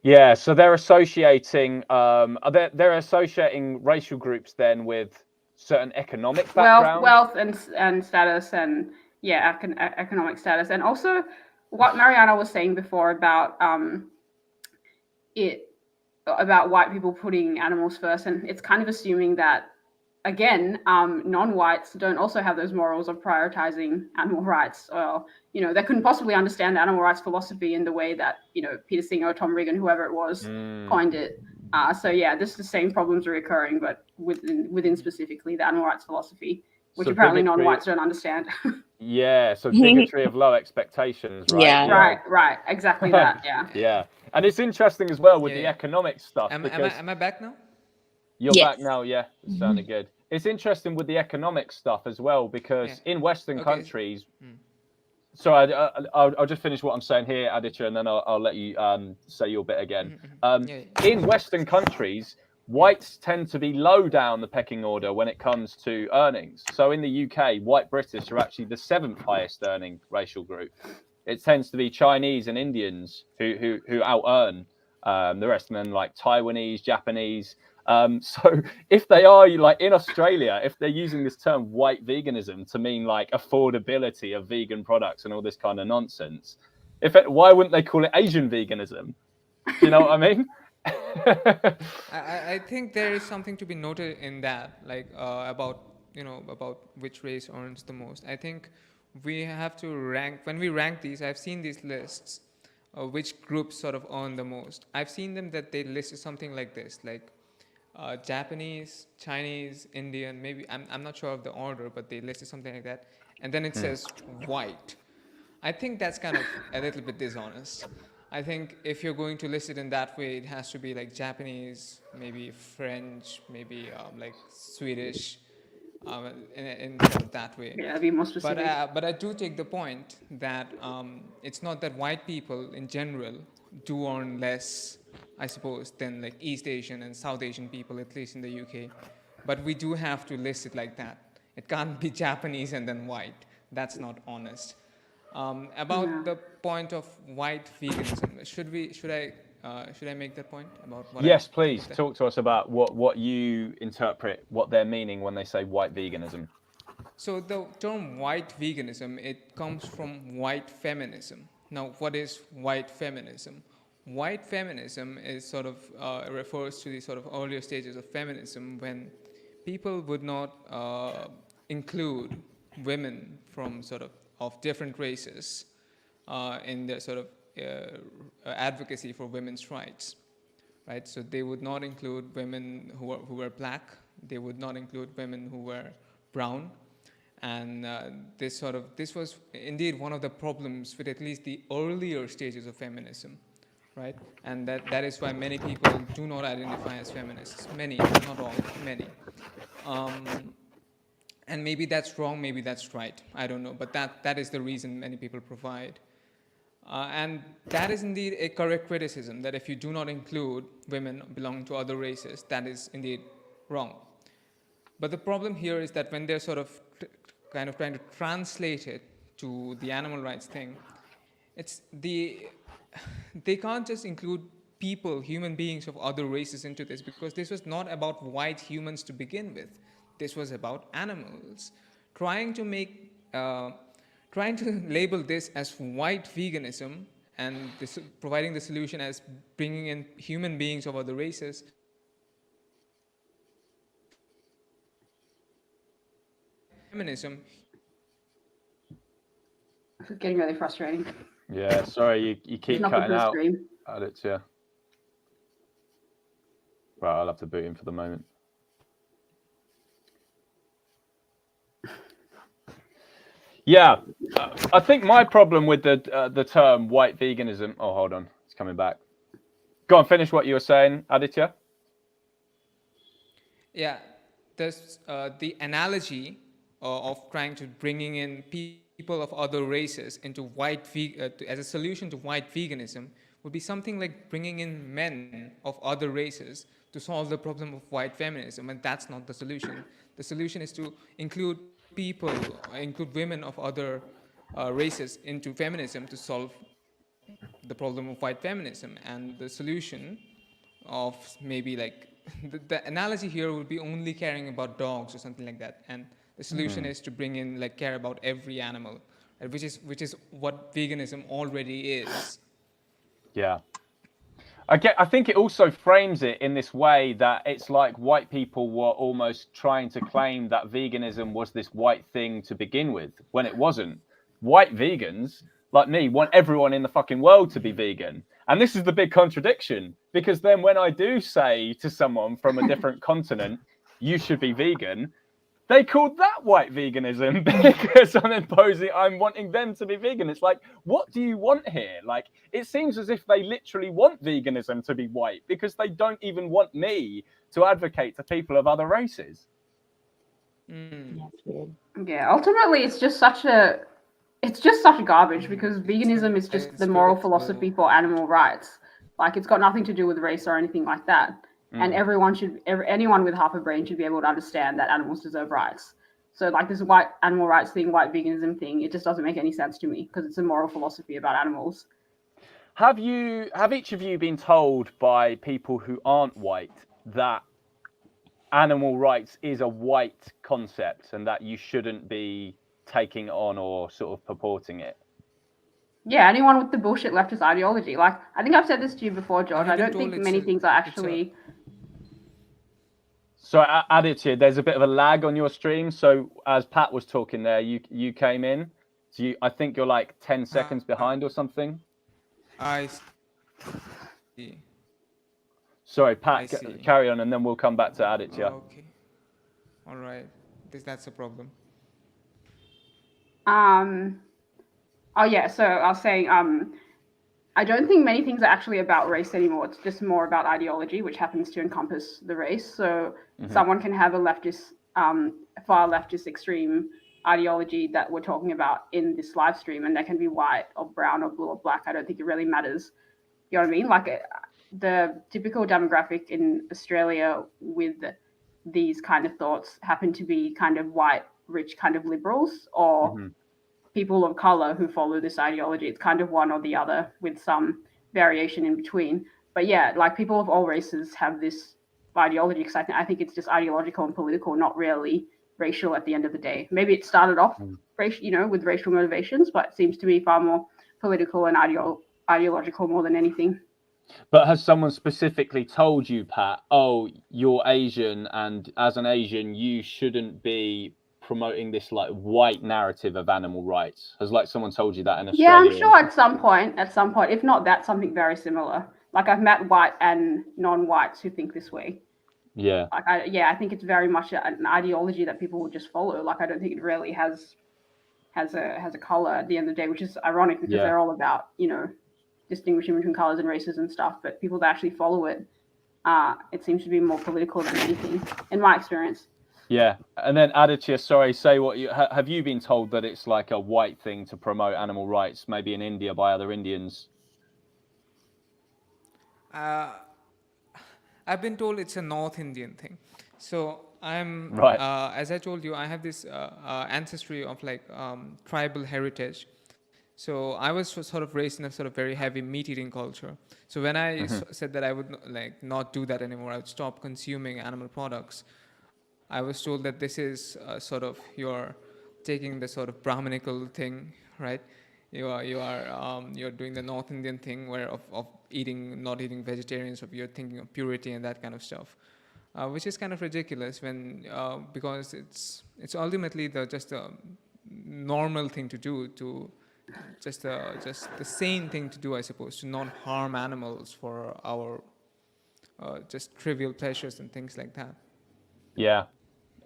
Yeah, so they're associating they're associating racial groups then with certain economic backgrounds. Wealth and status and economic status, and also what Mariana was saying before about about white people putting animals first, and it's kind of assuming that again, non-whites don't also have those morals of prioritizing animal rights, or they couldn't possibly understand the animal rights philosophy in the way that Peter Singer or Tom Regan, whoever it was, coined it. So yeah, this is the same problems are recurring, but within specifically the animal rights philosophy, which So apparently bigotry- non-whites don't understand. Yeah, so bigotry of low expectations, right? Yeah. Right, exactly that. Yeah. Yeah, and it's interesting as well with the Yeah. economic stuff Am because I back now? you're Yes. back now. Yeah, it sounded good. It's interesting with the economic stuff as well because in Western countries. So I'll just finish what I'm saying here, Aditya, and then I'll let you say your bit again. In Western countries, whites tend to be low down the pecking order when it comes to earnings. So in the UK, white British are actually the 7th highest earning racial group. It tends to be Chinese and Indians who out earn the rest, and then like Taiwanese, Japanese. So if they are like in Australia, if they're using this term white veganism to mean like affordability of vegan products and all this kind of nonsense, why wouldn't they call it Asian veganism? Do you know what I mean? I think there is something to be noted in that, like about which race earns the most. I think we have to rank when we rank these. I've seen these lists, which groups sort of earn the most. I've seen them that they listed something like this, like Japanese, Chinese, Indian. Maybe I'm not sure of the order, but they listed something like that, and then it says white. I think that's kind of a little bit dishonest. I think if you're going to list it in that way, it has to be like Japanese, maybe French, maybe like Swedish, in sort of that way. Yeah, be more specific. But I do take the point that it's not that white people in general do earn less, I suppose, than like East Asian and South Asian people, at least in the UK. But we do have to list it like that. It can't be Japanese and then white. That's not honest. About the point of white veganism, should I make that point about what? Yes, please talk to us about what you interpret what they're meaning when they say white veganism. So the term white veganism, it comes from white feminism. Now, what is white feminism? White feminism is sort of refers to the sort of earlier stages of feminism when people would not include women from sort of different races in their sort of advocacy for women's rights, right? So they would not include women who were black. They would not include women who were brown, and this was indeed one of the problems with at least the earlier stages of feminism, right? And that is why many people do not identify as feminists. Many, not all, many. And maybe that's wrong, maybe that's right. I don't know, but that is the reason many people provide. And that is indeed a correct criticism, that if you do not include women belonging to other races, that is indeed wrong. But the problem here is that when they're sort of kind of trying to translate it to the animal rights thing, they can't just include people, human beings of other races into this, because this was not about white humans to begin with. This was about animals. Trying to make, trying to label this as white veganism and providing the solution as bringing in human beings of other races feminism. This is getting really frustrating. Yeah, sorry, you keep Not good cutting for the out. stream. Aditya. Right, I'll have to boot him for the moment. Yeah, I think my problem with the term white veganism. Oh, hold on, it's coming back. Go on, finish what you were saying, Aditya. Yeah, there's the analogy of trying to bringing in people of other races into as a solution to white veganism would be something like bringing in men of other races to solve the problem of white feminism, and that's not the solution. The solution is to include people, include women of other races into feminism to solve the problem of white feminism. And the solution of maybe like the analogy here would be only caring about dogs or something like that, and the solution is to bring in like care about every animal, which is what veganism already is. Yeah. I think it also frames it in this way that it's like white people were almost trying to claim that veganism was this white thing to begin with, when it wasn't. White vegans, like me, want everyone in the fucking world to be vegan. And this is the big contradiction, because then when I do say to someone from a different continent, you should be vegan, they called that white veganism because I'm wanting them to be vegan. It's like, what do you want here? Like, it seems as if they literally want veganism to be white because they don't even want me to advocate to people of other races. That's weird. Yeah, ultimately, it's just such a garbage, because veganism is just the moral philosophy for animal rights. Like, it's got nothing to do with race or anything like that. And anyone with half a brain should be able to understand that animals deserve rights. So, like, this white animal rights thing, white veganism thing, it just doesn't make any sense to me, because it's a moral philosophy about animals. Have each of you been told by people who aren't white that animal rights is a white concept and that you shouldn't be taking on or sort of purporting it? Yeah, anyone with the bullshit leftist ideology. Like, I think I've said this to you before, George. I I've been don't told think it's many a- things are it's a- actually. So, Aditya, there's a bit of a lag on your stream. So, as Pat was talking there, you came in. So, I think you're like 10 seconds behind or something. I see. Sorry, Pat, I see. carry on, and then we'll come back to Aditya. Okay. All right. That's a problem. Oh yeah, so I was saying, I don't think many things are actually about race anymore. It's just more about ideology, which happens to encompass the race. So someone can have a leftist, far leftist extreme ideology that we're talking about in this live stream, and they can be white or brown or blue or black. I don't think it really matters. You know what I mean? Like, the typical demographic in Australia with these kind of thoughts happen to be kind of white, rich kind of liberals, or people of color who follow this ideology. It's kind of one or the other with some variation in between. But yeah, like, people of all races have this ideology, because I think it's just ideological and political, not really racial at the end of the day. Maybe it started off with racial motivations, but it seems to be far more political and ideological more than anything. But has someone specifically told you, Pat, oh, you're Asian, and as an Asian, you shouldn't be promoting this like white narrative of animal rights? Has like someone told you that in Australia? Yeah, I'm sure at some point. If not that, something very similar. Like, I've met white and non-whites who think this way. Yeah. Like, I think it's very much an ideology that people would just follow. Like, I don't think it really has a color at the end of the day, which is ironic, because they're all about, distinguishing between colors and races and stuff. But people that actually follow it, it seems to be more political than anything, in my experience. Yeah, and then Aditya, sorry, say what you have you been told that it's like a white thing to promote animal rights, maybe in India by other Indians? I've been told it's a North Indian thing. So Right. as I told you, I have this ancestry of like tribal heritage. So I was sort of raised in a sort of very heavy meat eating culture. So when I said that I would like not do that anymore, I would stop consuming animal products. I was told that this is sort of you're taking the sort of Brahminical thing, right? You're doing the North Indian thing where of eating not eating vegetarians, of you're thinking of purity and that kind of stuff, which is kind of ridiculous when because it's ultimately the just a normal thing to do to just the sane thing to do, I suppose, to not harm animals for our just trivial pleasures and things like that. Yeah.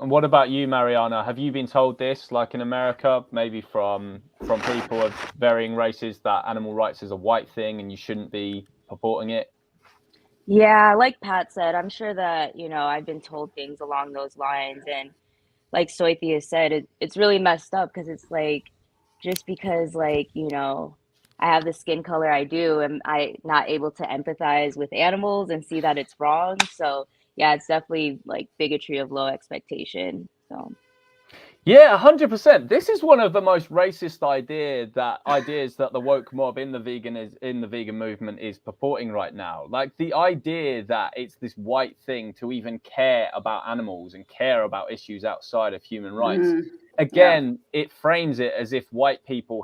And what about you, Mariana? Have you been told this, like in America, maybe from people of varying races, that animal rights is a white thing and you shouldn't be purporting it? Yeah, like Pat said, I'm sure that, I've been told things along those lines. And like Soythea said, it's really messed up because it's like, just because, like, I have the skin color I do, am I not able to empathize with animals and see that it's wrong? So, yeah, it's definitely like bigotry of low expectation. So, Yeah, 100%. This is one of the most racist ideas that the woke mob in the vegan movement is purporting right now. Like the idea that it's this white thing to even care about animals and care about issues outside of human rights. Yeah. Again, it frames it as if white people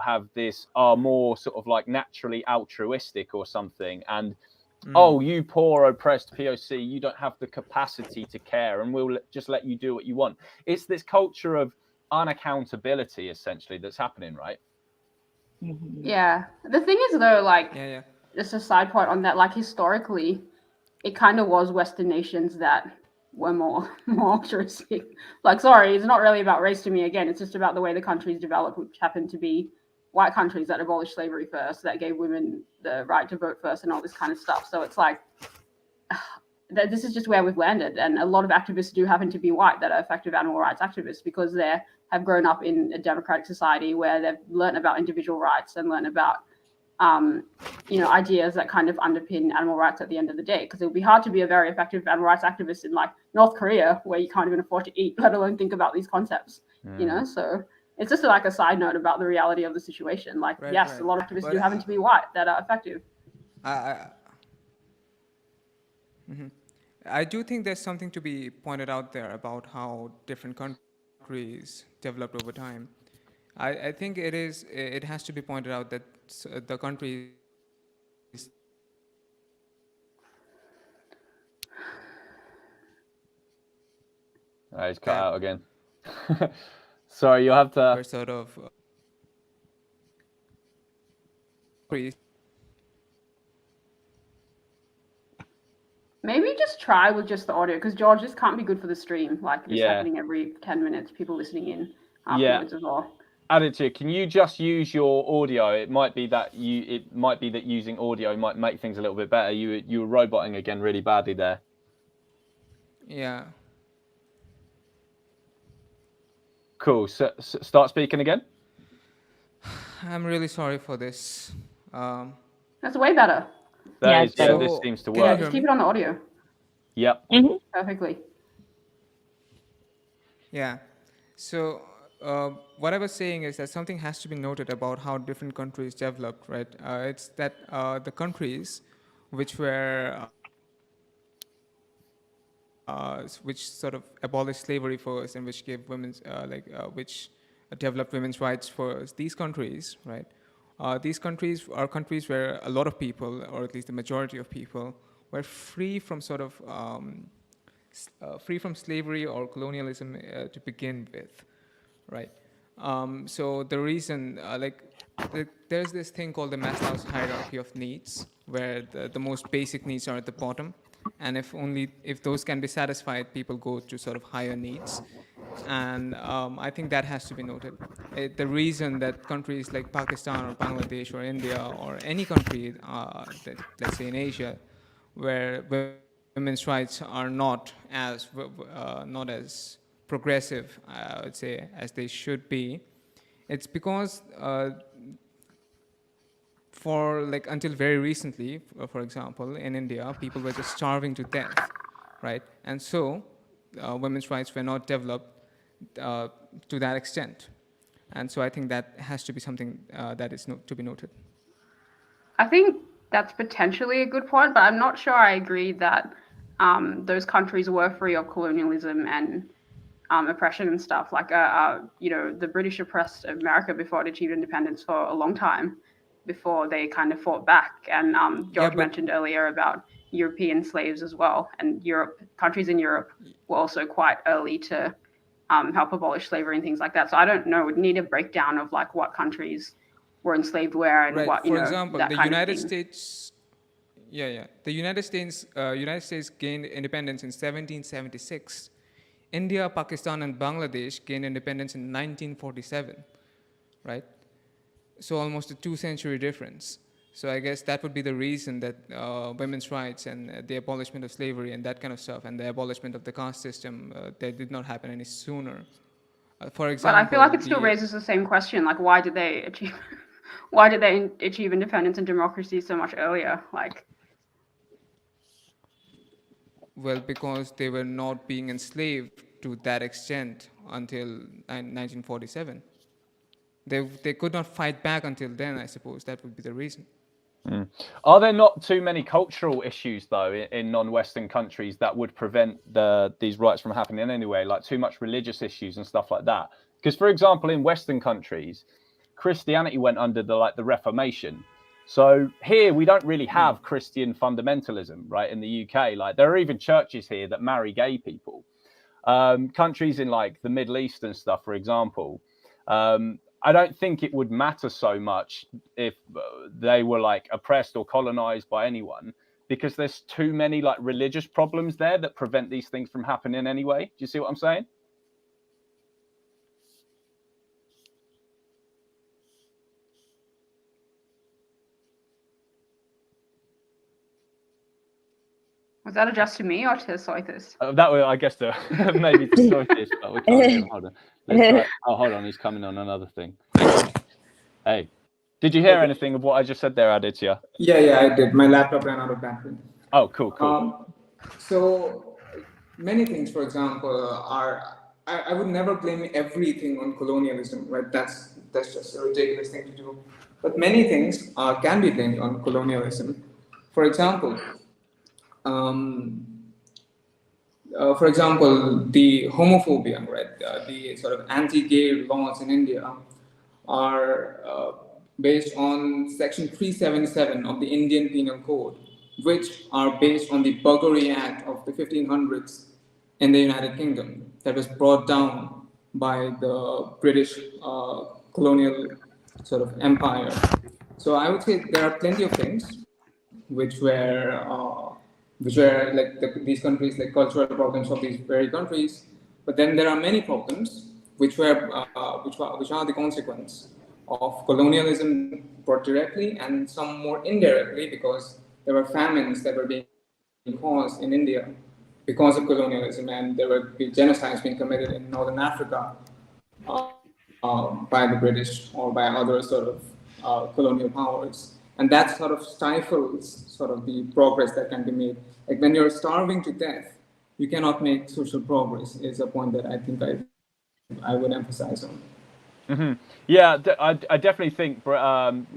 are more sort of like naturally altruistic or something, and oh, you poor oppressed POC, you don't have the capacity to care, and we'll just let you do what you want. It's this culture of unaccountability essentially that's happening, right? Yeah. The thing is though, like, Yeah. just a side point on that, like historically, it kind of was Western nations that were more altruistic. Like, sorry, it's not really about race to me. Again, it's just about the way the countries developed, which happened to be white countries that abolished slavery first, that gave women the right to vote first, and all this kind of stuff. So it's like this is just where we've landed, and a lot of activists do happen to be white that are effective animal rights activists because they have grown up in a democratic society where they've learned about individual rights and learned about ideas that kind of underpin animal rights at the end of the day. Because it would be hard to be a very effective animal rights activist in like North Korea, where you can't even afford to eat, let alone think about these concepts. So it's just like a side note about the reality of the situation. Like, yes, a lot of activists do happen to be white that are effective. I do think there's something to be pointed out there about how different countries developed over time. I think it has to be pointed out that the countries It's cut out again. Sorry, you'll have to. were sort of Maybe just try with just the audio, because George, this can't be good for the stream. Like, this Yeah. happening every 10 minutes, people listening in afterwards as well. Aditya, can you just use your audio? It might be that using audio might make things a little bit better. You were roboting again really badly there. Yeah. Cool. So start speaking again. I'm really sorry for this. That's way better. This better. seems to Can you work. hear Just me? keep it on the audio. Yep. Perfectly. Yeah. So what I was saying is that something has to be noted about how different countries developed, right? It's that the countries which were which sort of abolished slavery first and which gave women's which developed women's rights first. These countries, right? These countries are countries where a lot of people, or at least the majority of people, were free from sort of free from slavery or colonialism to begin with, right? So the reason, there's this thing called the Maslow's hierarchy of needs, where the most basic needs are at the bottom, and if those can be satisfied, people go to sort of higher needs, and I think that has to be noted. The reason that countries like Pakistan or Bangladesh or India or any country, that, let's say in Asia, where women's rights are not as progressive, I would say, as they should be, it's because for like until very recently, for example, in India, people were just starving to death, right? And so women's rights were not developed to that extent. And so I think that has to be something that is to be noted. I think that's potentially a good point, but I'm not sure I agree that those countries were free of colonialism and oppression and stuff. Like, the British oppressed America before it achieved independence for a long time, before they kind of fought back. And George mentioned earlier about European slaves as well, and countries in Europe were also quite early to help abolish slavery and things like that. So I don't know. We'd need a breakdown of like what countries were enslaved where and what, For example, that the kind United of thing. States. Yeah. The United States gained independence in 1776. India, Pakistan, and Bangladesh gained independence in 1947, right? So almost a 2-century difference. So I guess that would be the reason that women's rights and the abolishment of slavery and that kind of stuff, and the abolishment of the caste system, they did not happen any sooner. For example, but I feel like it still raises the same question: like, why did they achieve independence and democracy so much earlier? Like, well, because they were not being enslaved to that extent until 1947. They could not fight back until then, I suppose. That would be the reason. Are there not too many cultural issues, though, in non-Western countries that would prevent these rights from happening anyway, like too much religious issues and stuff like that? Because, for example, in Western countries, Christianity went under the Reformation. So here we don't really have Christian fundamentalism, right? In the UK, like there are even churches here that marry gay people. Countries in like the Middle East and stuff, for example, I don't think it would matter so much if they were like oppressed or colonized by anyone, because there's too many like religious problems there that prevent these things from happening anyway. Do you see what I'm saying? was that addressed to me or to Soytheist? That way, I guess, maybe to Soytheist, but we can't hear him. Hold on. Let's try. Oh, hold on. He's coming on another thing. Hey, did you hear anything of what I just said there, Aditya? Yeah, I did. My laptop ran out of battery. Oh, cool. So many things, for example, I would never blame everything on colonialism, right? That's just a ridiculous thing to do. But many things can be blamed on colonialism. For example, the homophobia, right? The sort of anti-gay laws in India are based on Section 377 of the Indian Penal Code, which are based on the Buggery Act of the 1500s in the United Kingdom that was brought down by the British colonial sort of empire. So I would say there are plenty of things which were like these countries, like cultural problems of these very countries. But then there are many problems which are the consequence of colonialism, brought directly and some more indirectly, because there were famines that were being caused in India because of colonialism, and there were genocides being committed in Northern Africa by the British or by other sort of colonial powers. And that sort of stifles sort of the progress that can be made. Like when you're starving to death, you cannot make social progress, is a point that I think I would emphasize on. Mm-hmm. Yeah, I definitely think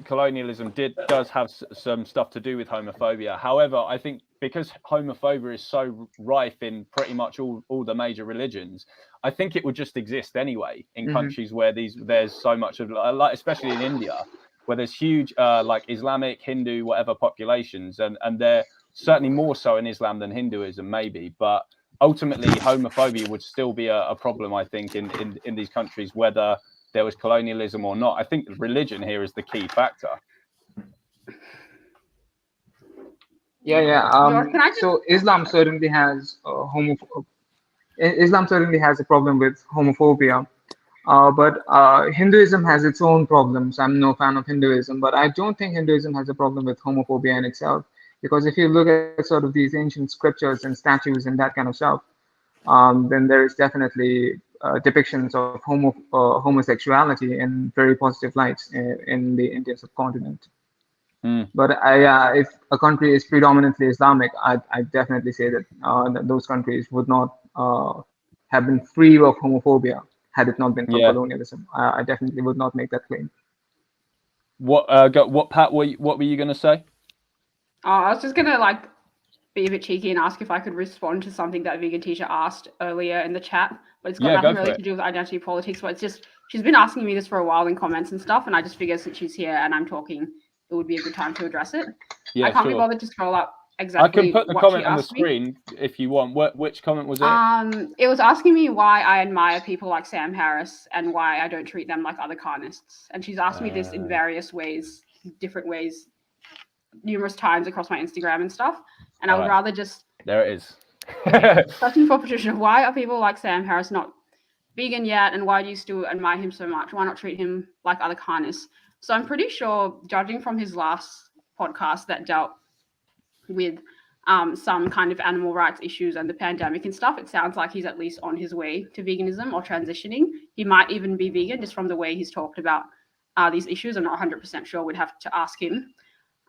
colonialism does have some stuff to do with homophobia. However, I think because homophobia is so rife in pretty much all the major religions, I think it would just exist anyway in countries where there's so much of, like, especially in India, where there's huge like Islamic, Hindu, whatever populations, and they're certainly more so in Islam than Hinduism, maybe. But ultimately, homophobia would still be a problem, I think, in these countries, whether there was colonialism or not. I think religion here is the key factor. So Islam certainly has Islam certainly has a problem with homophobia, but Hinduism has its own problems. I'm no fan of Hinduism, but I don't think Hinduism has a problem with homophobia in itself, because if you look at sort of these ancient scriptures and statues and that kind of stuff, then there is definitely depictions of homosexuality in very positive lights in the Indian subcontinent. But if a country is predominantly Islamic, I definitely say that, that those countries would not have been free of homophobia had it not been for Yeah. colonialism. I definitely would not make that claim. What Pat? What were you going to say? I was just gonna like be a bit cheeky and ask if I could respond to something that vegan teacher asked earlier in the chat, but it's got nothing really to do with identity politics. But it's just she's been asking me this for a while in comments and stuff, and I just figured since she's here and I'm talking, it would be a good time to address it. I can't be bothered to scroll up exactly. I can put the what comment she on the asked screen me. if you want. Which comment was it? It was asking me why I admire people like Sam Harris and why I don't treat them like other carnists. And she's asked me this in various ways, different ways, numerous times across my Instagram and stuff. And I would rather just... There it is. Question for Patricia. Why are people like Sam Harris not vegan yet? And why do you still admire him so much? Why not treat him like other carnists? So I'm pretty sure, judging from his last podcast that dealt with some kind of animal rights issues and the pandemic and stuff, it sounds like he's at least on his way to veganism or transitioning. He might even be vegan just from the way he's talked about these issues. I'm not 100% sure. We'd have to ask him.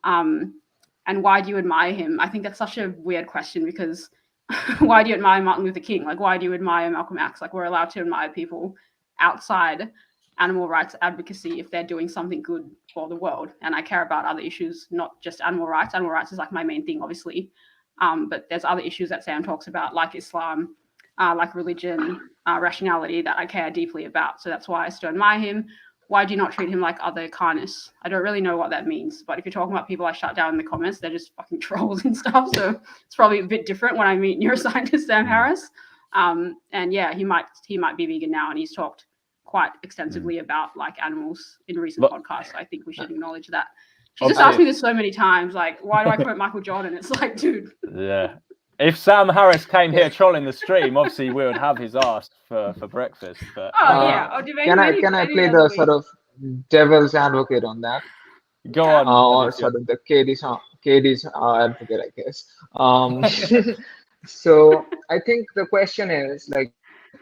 And why do you admire him? I think that's such a weird question because why do you admire Martin Luther King? Like, why do you admire Malcolm X? Like, we're allowed to admire people outside animal rights advocacy if they're doing something good for the world. And I care about other issues, not just animal rights. Animal rights is like my main thing, obviously. But there's other issues that Sam talks about, like Islam, like religion, rationality, that I care deeply about. So that's why I still admire him. Why do you not treat him like other carnists? I don't really know what that means. But if you're talking about people I shut down in the comments, they're just fucking trolls and stuff. So it's probably a bit different when I meet neuroscientist Sam Harris. And yeah, he might be vegan now, and he's talked quite extensively about like animals in recent podcasts. So I think we should acknowledge that. She just asked me this so many times, like, why do I quote Michael Jordan? It's like, dude. Yeah. If Sam Harris came here trolling the stream, obviously we would have his ass for breakfast. But can I play the sort of devil's advocate on that? Go on. Or sort of the Kadie's advocate, I guess. So I think the question is, like,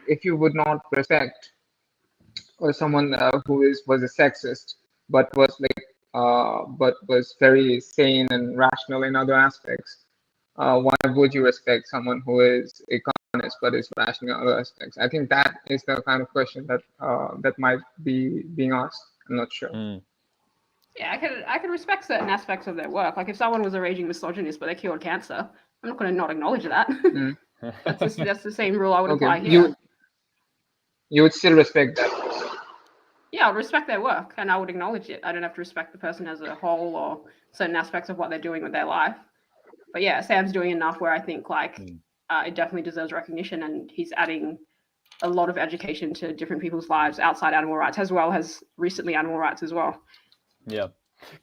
if you would not respect someone who was a sexist, but was very sane and rational in other aspects, why would you respect someone who is a carnist but is rational in other aspects? I think that is the kind of question that that might be being asked. I'm not sure. Yeah, I could respect certain aspects of their work. Like if someone was a raging misogynist but they cured cancer, I'm not going to not acknowledge that. That's the same rule I would apply here. You would still respect that. Yeah, I would respect their work and I would acknowledge it. I don't have to respect the person as a whole or certain aspects of what they're doing with their life. But yeah, Sam's doing enough where I think like it definitely deserves recognition, and he's adding a lot of education to different people's lives outside animal rights, as well as recently animal rights as well. Yeah.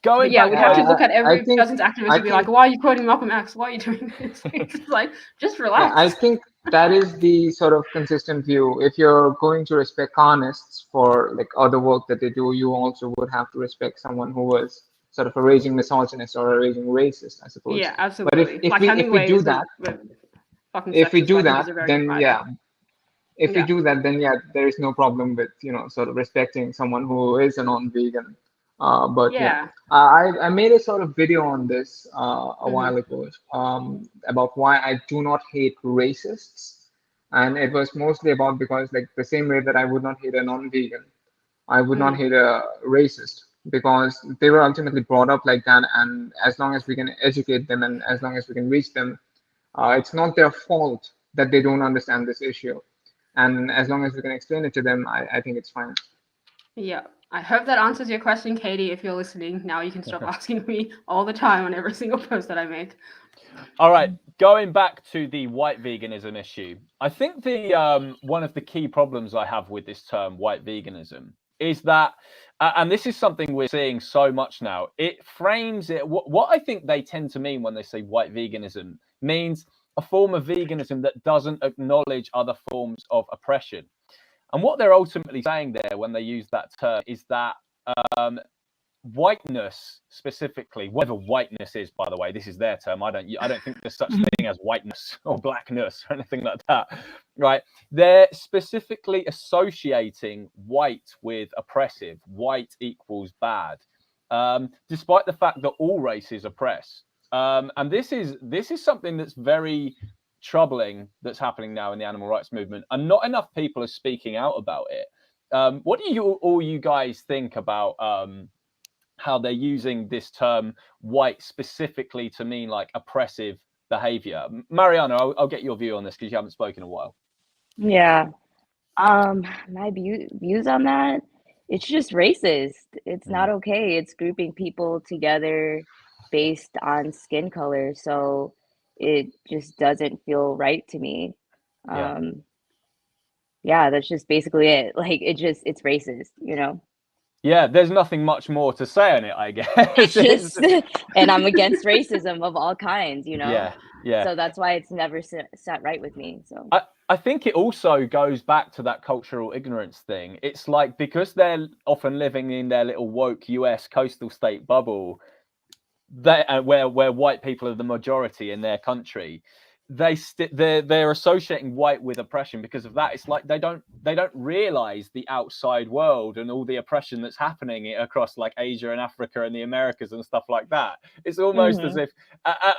We'd have to look at every person's activist and be like, why are you quoting Malcolm X? Why are you doing this? It's like, just relax. Yeah, I think that is the sort of consistent view. If you're going to respect carnists for like other work that they do, you also would have to respect someone who was sort of a raging misogynist or a raging racist, I suppose. Yeah, absolutely. But if we do that, then there is no problem with sort of respecting someone who is a non-vegan. I made a sort of video on this a while ago about why I do not hate racists, and it was mostly about because like the same way that I would not hate a non-vegan, I would not hate a racist, because they were ultimately brought up like that, and as long as we can educate them and as long as we can reach them, it's not their fault that they don't understand this issue, and as long as we can explain it to them, I think it's fine. Yeah, I hope that answers your question, Kadie. If you're listening, now you can stop asking me all the time on every single post that I make. All right, going back to the white veganism issue, I think the one of the key problems I have with this term white veganism is that, and this is something we're seeing so much now, it frames it, what I think they tend to mean when they say white veganism means a form of veganism that doesn't acknowledge other forms of oppression. And what they're ultimately saying there when they use that term is that whiteness specifically, whatever whiteness is, by the way, this is their term. I don't think there's such thing as whiteness or blackness or anything like that, right? They're specifically associating white with oppressive. White equals bad, despite the fact that all races oppress. And this is something that's very troubling that's happening now in the animal rights movement, and not enough people are speaking out about it. What do you guys think about how they're using this term white specifically to mean like oppressive behavior? Mariana, I'll get your view on this because you haven't spoken in a while. Yeah. My views on that, it's just racist. It's not okay. It's grouping people together based on skin color. So it just doesn't feel right to me. Yeah. Yeah, that's just basically it. Like it's racist, you know? Yeah, there's nothing much more to say on it, I guess. It's just, and I'm against racism of all kinds, you know? Yeah. So that's why it's never sat right with me. So I think it also goes back to that cultural ignorance thing. It's like, because they're often living in their little woke US coastal state bubble, where white people are the majority in their country, they're associating white with oppression because of that. It's like they don't realize the outside world and all the oppression that's happening across like Asia and Africa and the Americas and stuff like that. It's almost as if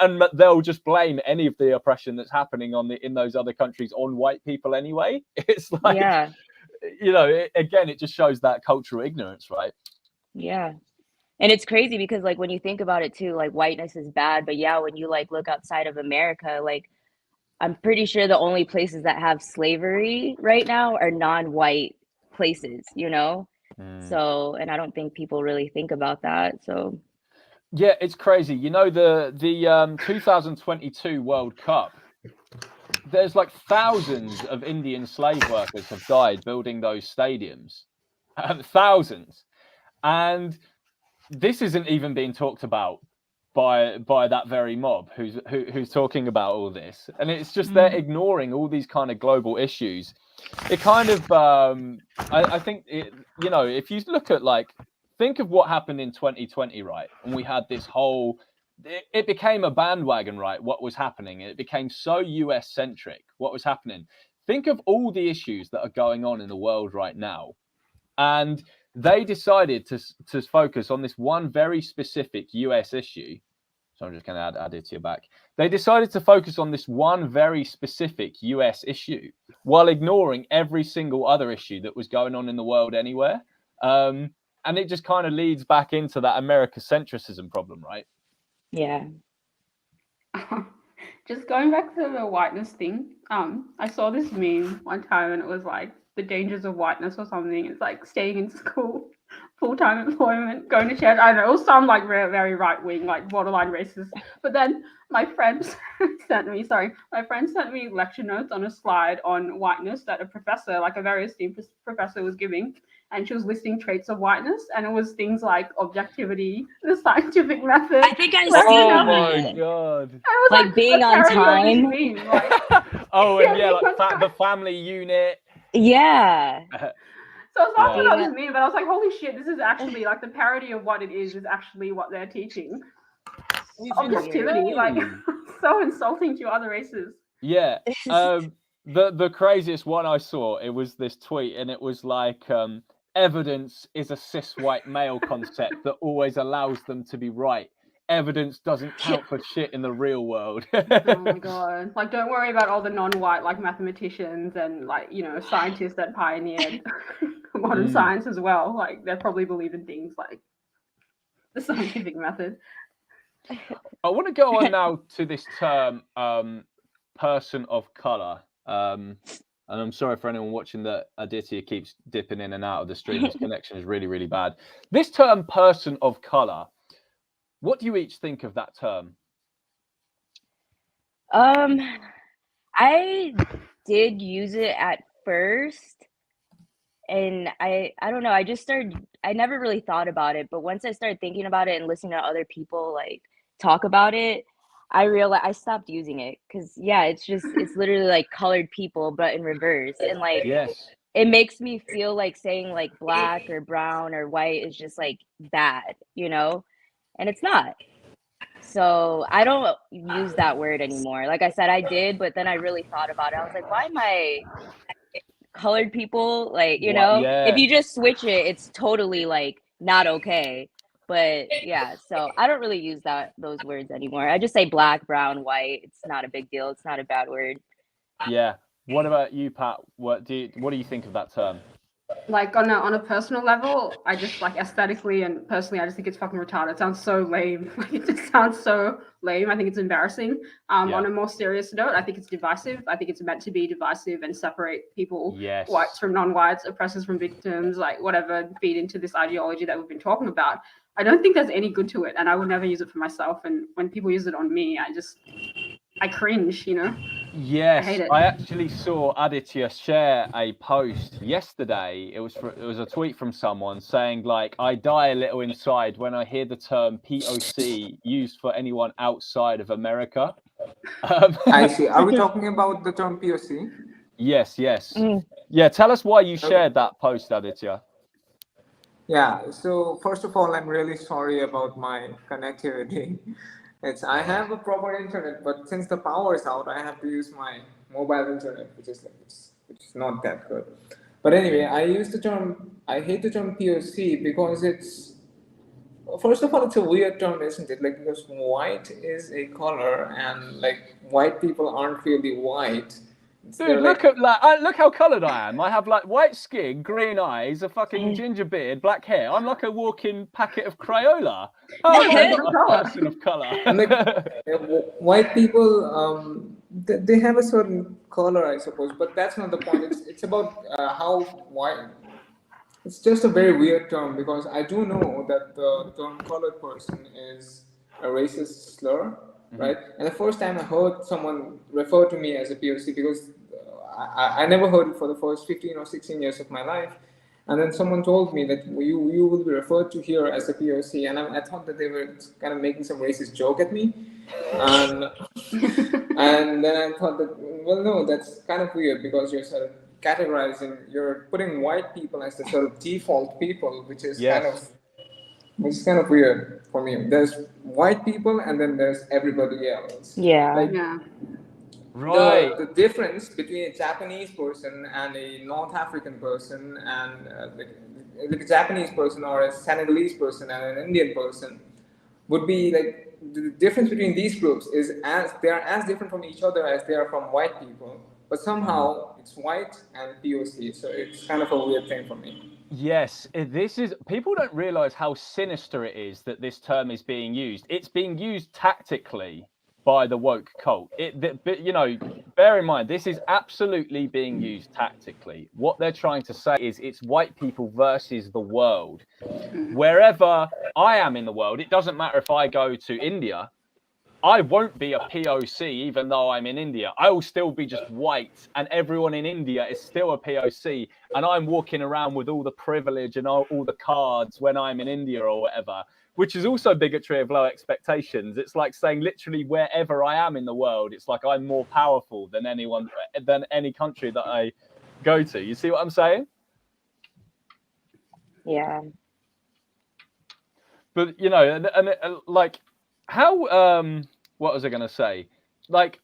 and they'll just blame any of the oppression that's happening in those other countries on white people anyway. It's like, yeah. You know, again, it just shows that cultural ignorance, right? Yeah. And it's crazy because like when you think about it too, like whiteness is bad, but yeah, when you like look outside of America, like I'm pretty sure the only places that have slavery right now are non-white places, you know? So, and I don't think people really think about that. So yeah, it's crazy. You know, the 2022 World Cup, there's like thousands of Indian slave workers have died building those stadiums. Thousands. And this isn't even being talked about by that very mob who's talking about all this. And it's just they're ignoring all these kind of global issues. It kind of I think you know, if you look at like, think of what happened in 2020, right? And we had this whole, it became a bandwagon, right? What was happening? It became so US centric. What was happening? Think of all the issues that are going on in the world right now. And they decided to focus on this one very specific US issue. So I'm just going to add it to your back. They decided to focus on this one very specific US issue while ignoring every single other issue that was going on in the world anywhere. And it just kind of leads back into that America-centricism problem, right? yeah. Just going back to the whiteness thing, I saw this meme one time and it was like the dangers of whiteness or something. It's like staying in school, full-time employment, going to church. I don't know, it was some like very right-wing, like borderline racist. But then my friends sent me lecture notes on a slide on whiteness that a professor, like a very esteemed professor, was giving. And she was listing traits of whiteness, and it was things like objectivity, the scientific method. I think I see Oh that. my god! It was Like being a on parody of time. this meme, like, Oh, and yeah, like the family unit. Yeah. so I was laughing Yeah. about this meme, but I was like, holy shit, this is actually like the parody of what it is actually what they're teaching. Objectivity, like so insulting to other races. Yeah. The craziest one I saw, it was this tweet, and it was like, evidence is a cis white male concept that always allows them to be right. Evidence doesn't count for shit in the real world. Oh my god. Like, don't worry about all the non-white like mathematicians and like, you know, scientists that pioneered modern science as well. Like, they probably believe in things like the scientific method. I want to go on now to this term, person of color. And I'm sorry for anyone watching that Aditya keeps dipping in and out of the stream. His connection is really, really bad. This term, person of color, what do you each think of that term? I did use it at first, and I don't know, I never really thought about it, but once I started thinking about it and listening to other people like talk about it, I realized I stopped using it because yeah, it's literally like colored people but in reverse. And like Yes. it makes me feel like saying like black or brown or white is just like bad, you know? And it's not. So I don't use that word anymore. Like I said, I did, but then I really thought about it. I was like, why am I colored people? Like, you What? know, if Yeah. you just switch it, it's totally like not okay. But yeah, so I don't really use those words anymore. I just say black, brown, white. It's not a big deal. It's not a bad word. Yeah. What about you, Pat? What do you think of that term? Like on a personal level, I just like aesthetically and personally, I just think it's fucking retarded. It sounds so lame. Like it just sounds so lame. I think it's embarrassing. Yeah. On a more serious note, I think it's divisive. I think it's meant to be divisive and separate people, Yes. whites from non-whites, oppressors from victims, like whatever, feed into this ideology that we've been talking about. I don't think there's any good to it, and I would never use it for myself. And when people use it on me, I cringe, you know? Yes, I hate it. I actually saw Aditya share a post yesterday. It was a tweet from someone saying like, I die a little inside when I hear the term POC used for anyone outside of America. I see. Are we talking about the term POC? Yes. Mm. Yeah, tell us why you shared that post, Aditya. Yeah, so first of all, I'm really sorry about my connectivity. I have a proper internet, but since the power is out, I have to use my mobile internet, which is not that good. But anyway, I hate the term POC because first of all, it's a weird term, isn't it? Like, because white is a color, and like white people aren't really white. Dude, look how coloured I am. I have like white skin, green eyes, a fucking ginger beard, black hair. I'm like a walking packet of Crayola. How am I not a person of colour? And like white people, they have a certain color, I suppose, but that's not the point. It's about how white. It's just a very weird term because I do know that the term colored person is a racist slur, right? And the first time I heard someone refer to me as a POC, because I never heard it for the first 15 or 16 years of my life. And then someone told me that you will be referred to here as a POC, and I thought that they were kind of making some racist joke at me. And, and then I thought that, well, no, that's kind of weird because you're sort of you're putting white people as the sort of default people, which is kind of weird for me. There's white people, and then there's everybody else. Yeah. Like, Yeah. Right. The difference between a Japanese person and a North African person, and like a Japanese person or a Senegalese person and an Indian person, would be like the difference between these groups is they are as different from each other as they are from white people, but somehow it's white and POC, so it's kind of a weird thing for me. Yes, people don't realize how sinister it is that this term is being used. It's being used tactically by the woke cult. But you know, bear in mind, this is absolutely being used tactically. What they're trying to say is it's white people versus the world. Wherever I am in the world, it doesn't matter if I go to India, I won't be a POC even though I'm in India. I will still be just white, and everyone in India is still a POC, and I'm walking around with all the privilege and all the cards when I'm in India or whatever, which is also bigotry of low expectations. It's like saying literally wherever I am in the world, it's like I'm more powerful than any country that I go to. You see what I'm saying? Yeah. But you know, and like how what was I going to say? Like,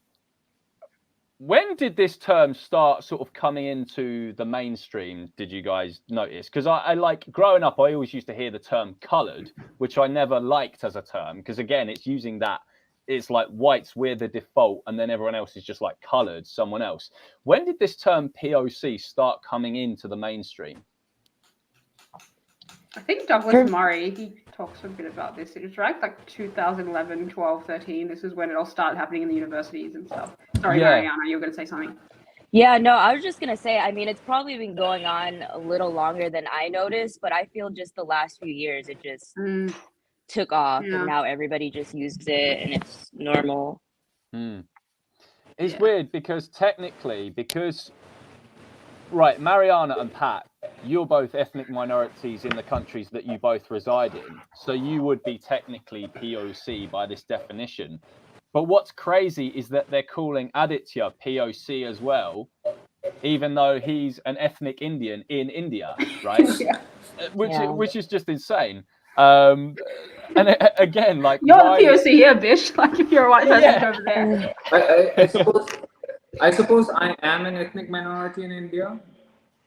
when did this term start sort of coming into the mainstream? Did you guys notice? Because I like growing up, I always used to hear the term coloured, which I never liked as a term, because again, it's using that. It's like whites, we're the default, and then everyone else is just like coloured, someone else. When did this term POC start coming into the mainstream? I think Douglas Murray, he talks a bit about this. It was right like 2011, 12, 13. This is when it all started happening in the universities and stuff. Sorry, Yeah. Mariana, you were going to say something. Yeah, no, I was just going to say, I mean, it's probably been going on a little longer than I noticed, but I feel just the last few years it just took off, Yeah. and now everybody just uses it and it's normal. It's weird because technically, right, Mariana and Pat, you're both ethnic minorities in the countries that you both reside in. So you would be technically POC by this definition. But what's crazy is that they're calling Aditya POC as well. even though he's an ethnic Indian in India, right? Yeah. Which is just insane. Again, like, You're why? the POC here, bitch. Like if you're a white person, Yeah. go over there. I suppose I am an ethnic minority in India,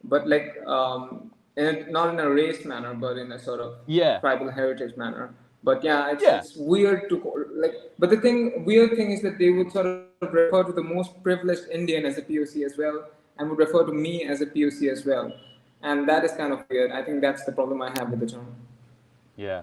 but like not in a race manner, but in a sort of Yeah. tribal heritage manner. But yeah, Yeah. it's weird to like. But the weird thing is that they would sort of refer to the most privileged Indian as a POC as well, and would refer to me as a POC as well, and that is kind of weird. I think that's the problem I have with the term. Yeah.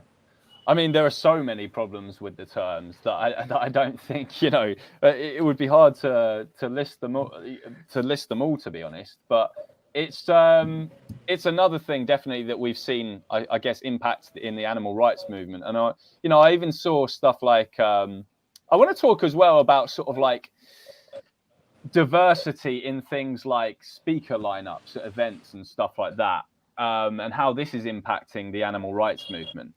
I mean, there are so many problems with the terms that I don't think, it would be hard to list them all, to be honest. But it's another thing definitely that we've seen, I guess, impact in the animal rights movement. And I even saw stuff like I want to talk as well about sort of like diversity in things like speaker lineups at events and stuff like that, and how this is impacting the animal rights movement.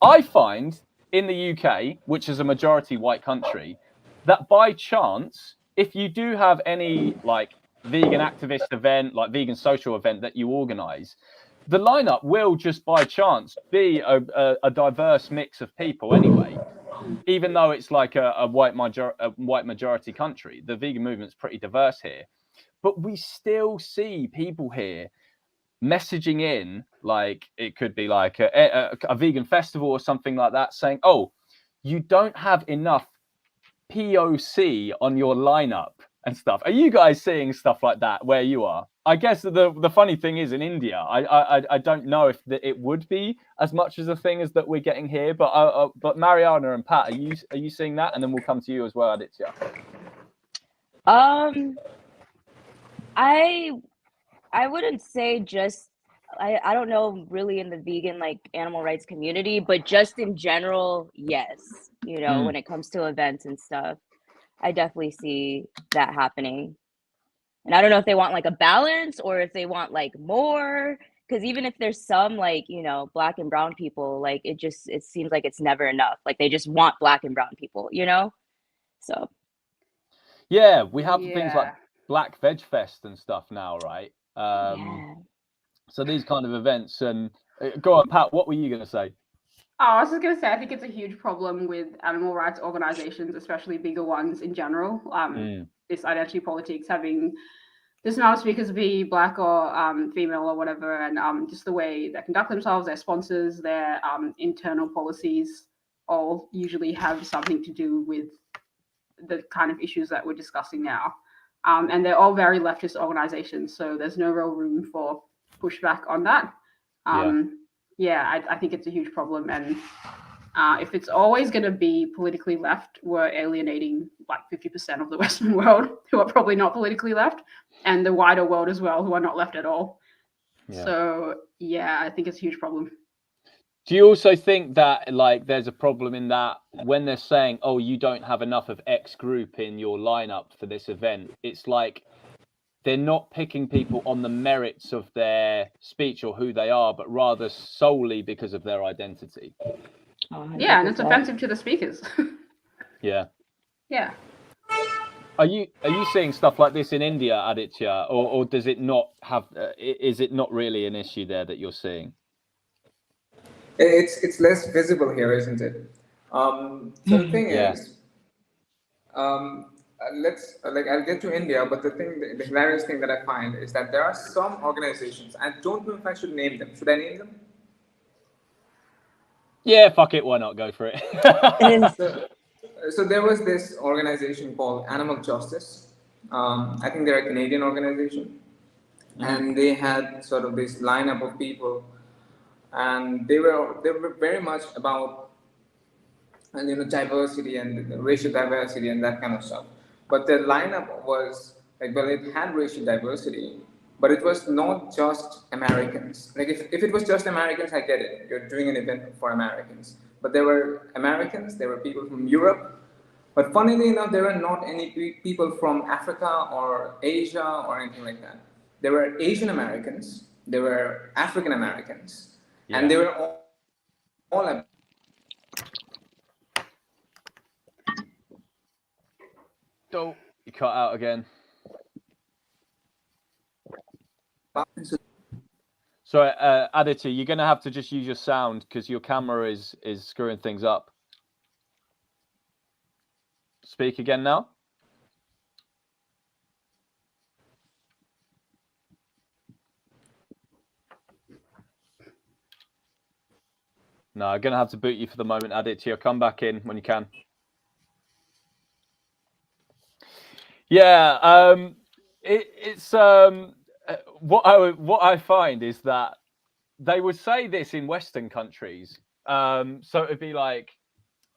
I find in the UK, which is a majority white country, that by chance, if you do have any like vegan activist event, like vegan social event that you organize, the lineup will just by chance be a diverse mix of people anyway. Even though it's like a white majority country, the vegan movement's pretty diverse here. But we still see people here messaging in, like it could be like a vegan festival or something like that, saying, "Oh, you don't have enough POC on your lineup and stuff." Are you guys seeing stuff like that where you are? I guess the funny thing is in India, I don't know if it would be as much as a thing as that we're getting here. But Mariana and Pat, are you seeing that? And then we'll come to you as well, Aditya. I wouldn't say just I don't know really in the vegan like animal rights community, but just in general, yes. When it comes to events and stuff, I definitely see that happening. And I don't know if they want like a balance or if they want like more, because even if there's some like, black and brown people, like it seems like it's never enough. Like they just want black and brown people, So yeah, we have things like Yeah. Black Veg Fest and stuff now, right? yeah. So these kind of events. And go on, Pat, what were you going to say? Oh, I was just going to say, I think it's a huge problem with animal rights organizations, especially bigger ones in general. This identity politics, having this amount of speakers be black or female or whatever, and just the way they conduct themselves, their sponsors, their internal policies, all usually have something to do with the kind of issues that we're discussing now. And they're all very leftist organizations, so there's no real room for pushback on that. I think it's a huge problem. And if it's always going to be politically left, we're alienating like 50% of the Western world who are probably not politically left, and the wider world as well, who are not left at all. Yeah. So, yeah, I think it's a huge problem. Do you also think that like there's a problem in that when they're saying, "Oh, you don't have enough of X group in your lineup for this event," it's like they're not picking people on the merits of their speech or who they are, but rather solely because of their identity. Yeah, and it's offensive to the speakers. Yeah. Yeah. Are you seeing stuff like this in India, Aditya, or does it not have? Is it not really an issue there that you're seeing? It's less visible here, isn't it? So the thing is, I'll get to India, but the hilarious thing that I find is that there are some organizations. I don't know if I should name them. Should I name them? Yeah, fuck it. Why not? Go for it. So there was this organization called Animal Justice. I think they're a Canadian organization, and they had sort of this lineup of people, and they were very much about diversity and racial diversity and that kind of stuff. But the lineup was like, well, it had racial diversity, but it was not just Americans. Like if it was just Americans, I get it. You're doing an event for Americans. But there were Americans, there were people from Europe, but funnily enough, there were not any people from Africa or Asia or anything like that. There were Asian Americans, there were African Americans, and they were all Oh, you cut out again. So, Aditya, you're going to have to just use your sound because your camera is screwing things up. Speak again now. No, I'm going to have to boot you for the moment, Aditya. Come back in when you can. Yeah, it's what I find is that they would say this in Western countries. So it'd be like,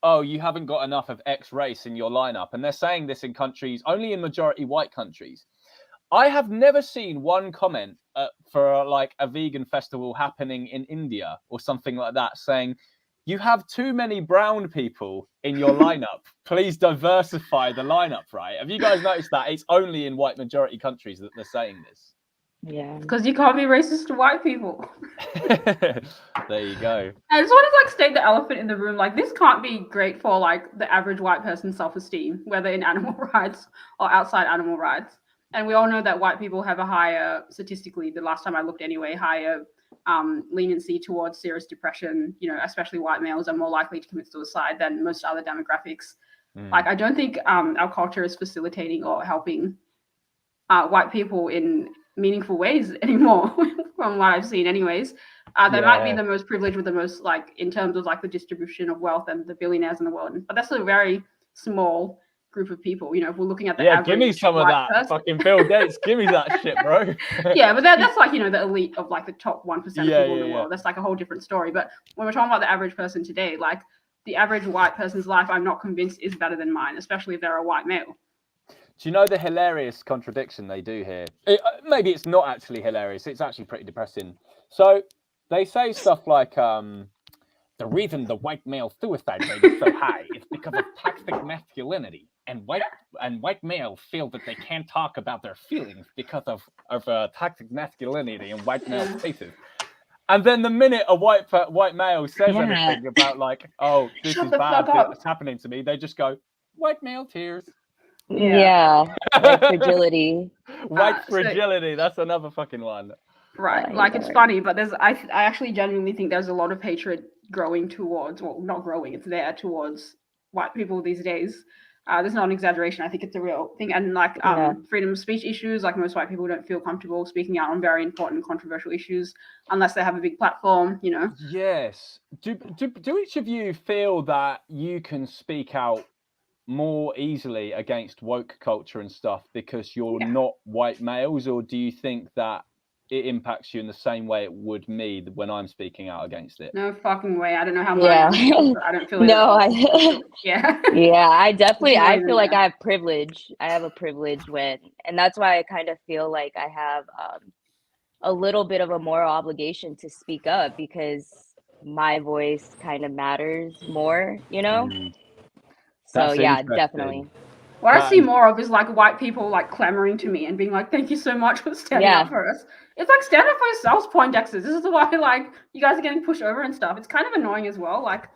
oh, you haven't got enough of X race in your lineup. And they're saying this in countries, only in majority white countries. I have never seen one comment for like a vegan festival happening in India or something like that saying, you have too many brown people in your lineup. Please diversify the lineup, right? Have you guys noticed that? It's only in white majority countries that they're saying this. Yeah. Because you can't be racist to white people. There you go. I just want to like state the elephant in the room. Like, this can't be great for like the average white person's self-esteem, whether in animal rights or outside animal rights. And we all know that white people have a higher, statistically, the last time I looked anyway, higher leniency towards serious depression. You know, especially white males are more likely to commit suicide than most other demographics. Like, I don't think our culture is facilitating or helping white people in meaningful ways anymore, from what I've seen anyways. They might be the most privileged with the most, like, in terms of like the distribution of wealth and the billionaires in the world, but that's a very small group of people. You know, if we're looking at the average, give me some of that person. fucking Bill Gates. Give me that shit, bro. Yeah, but that's like, you know, the elite of like the top 1% of people in the world. Yeah. That's like a whole different story. But when we're talking about the average person today, like the average white person's life, I'm not convinced is better than mine, especially if they're a white male. Do you know the hilarious contradiction they do here? Maybe it's not actually hilarious. It's actually pretty depressing. So they say stuff like, the reason the white male suicide rate is so high is because of toxic masculinity, and white males feel that they can't talk about their feelings because of toxic masculinity in white male spaces. And then the minute a white male says anything about like, oh, this is bad, it's happening to me, they just go, white male tears. Yeah. White fragility. White fragility. That's another fucking one. Right. Like, it's funny, but I actually genuinely think there's a lot of hatred growing towards, well, not growing, it's there towards white people these days. There's not an exaggeration. I think it's a real thing. And like freedom of speech issues, like most white people don't feel comfortable speaking out on very important, controversial issues unless they have a big platform, you know? Yes. Do each of you feel that you can speak out more easily against woke culture and stuff because you're not white males, or do you think that it impacts you in the same way it would me when I'm speaking out against it? No fucking way. I don't know how much feels, I don't feel it. No, I definitely, I feel like I have privilege. I have a privilege and that's why I kind of feel like I have a little bit of a moral obligation to speak up because my voice kind of matters more, you know? So yeah, definitely. What I see more of is like white people like clamoring to me and being like, "Thank you so much for standing up for us." It's like, stand up for yourselves, Poindexters. This is why like you guys are getting pushed over and stuff. It's kind of annoying as well, like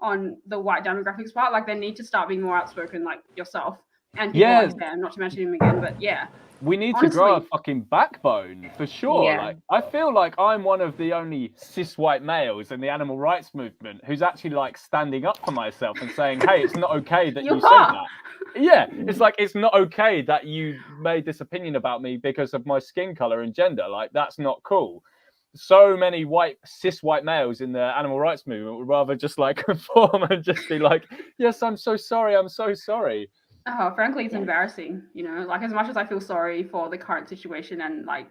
on the white demographics part. Like, they need to start being more outspoken, like yourself and people like them. Not to mention him again, but yeah. We need to grow a fucking backbone for sure. Like, I feel like I'm one of the only cis white males in the animal rights movement who's actually like standing up for myself and saying, hey, it's not okay that you said that. Yeah, it's like, it's not okay that you made this opinion about me because of my skin color and gender. Like, that's not cool. So many cis white males in the animal rights movement would rather just like conform and just be like, yes, I'm so sorry. I'm so sorry. Oh, frankly, it's embarrassing, you know, like, as much as I feel sorry for the current situation and like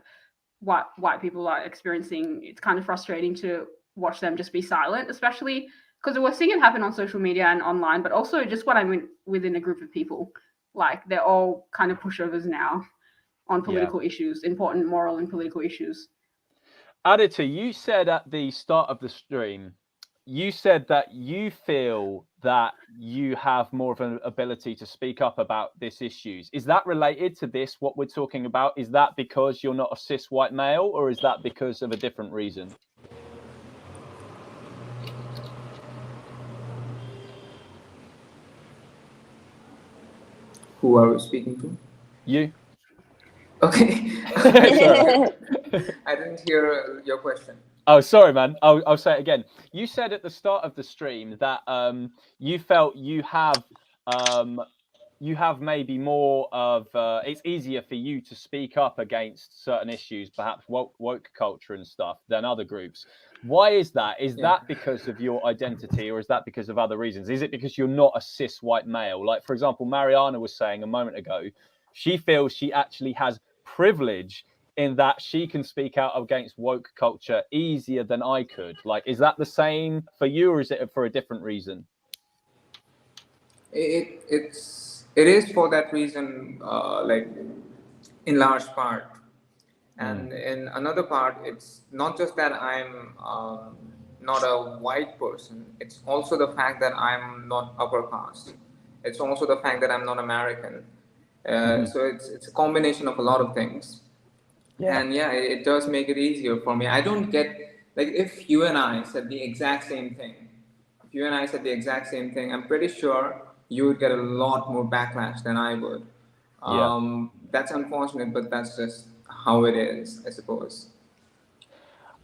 what white people are experiencing, it's kind of frustrating to watch them just be silent, especially because we're seeing it happen on social media and online, but also just when I'm within a group of people, like, they're all kind of pushovers now on political issues, important moral and political issues. Aditya, you said at the start of the stream, you said that you feel that you have more of an ability to speak up about these issues. Is that related to this, what we're talking about? Is that because you're not a cis white male, or is that because of a different reason? Who are we speaking to? You. Okay. Sorry. I didn't hear your question. Oh, sorry, man. I'll say it again. You said at the start of the stream that you felt you have maybe more of it's easier for you to speak up against certain issues, perhaps woke culture and stuff, than other groups. Why is that? Is that because of your identity, or is that because of other reasons? Is it because you're not a cis white male? Like, for example, Mariana was saying a moment ago, she feels she actually has privilege in that she can speak out against woke culture easier than I could. Like, is that the same for you, or is it for a different reason? It is for that reason, like in large part, and in another part, it's not just that I'm not a white person. It's also the fact that I'm not upper caste. It's also the fact that I'm not American. So it's a combination of a lot of things. Yeah. And yeah, it does make it easier for me. I don't get, like, if you and I said the exact same thing, I'm pretty sure you would get a lot more backlash than I would. Yeah. That's unfortunate, but that's just how it is, I suppose.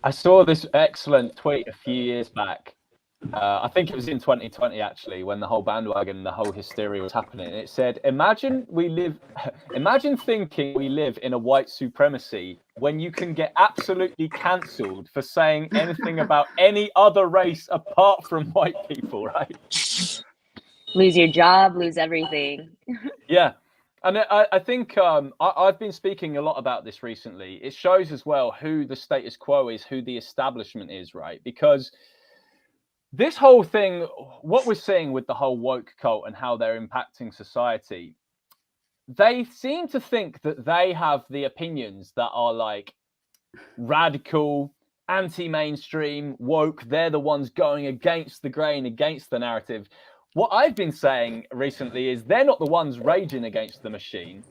I saw this excellent tweet a few years back. I think it was in 2020, actually, when the whole bandwagon, the whole hysteria was happening. It said, imagine thinking we live in a white supremacy when you can get absolutely cancelled for saying anything about any other race apart from white people, right? Lose your job, lose everything. Yeah. And I think I've been speaking a lot about this recently. It shows as well who the status quo is, who the establishment is, right? Because this whole thing, what we're seeing with the whole woke cult and how they're impacting society, they seem to think that they have the opinions that are like radical, anti-mainstream, woke. They're the ones going against the grain, against the narrative. What I've been saying recently is they're not the ones raging against the machine.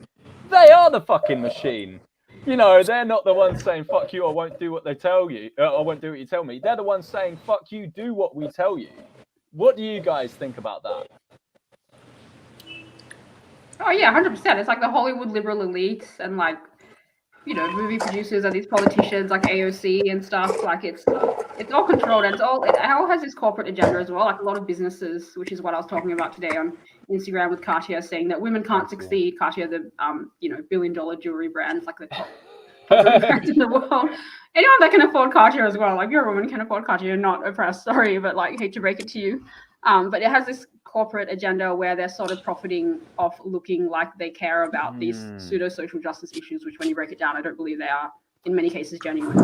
They are the fucking machine. You know, they're not the ones saying, fuck you, I won't do what they tell you. I won't do what you tell me. They're the ones saying, fuck you, do what we tell you. What do you guys think about that? Oh yeah, 100%. It's like the Hollywood liberal elites and like, you know, movie producers and these politicians like AOC and stuff. Like it's all controlled, and it all has this corporate agenda as well. Like a lot of businesses, which is what I was talking about today on Instagram with Cartier, saying that women can't succeed. Cartier, the billion-dollar jewelry brand, it's like the top jewelry brands in the world. Anyone that can afford Cartier as well, like you're a woman can afford Cartier, you're not oppressed. Sorry, but like hate to break it to you. But it has this corporate agenda where they're sort of profiting off looking like they care about these pseudo social justice issues, which when you break it down, I don't believe they are in many cases genuine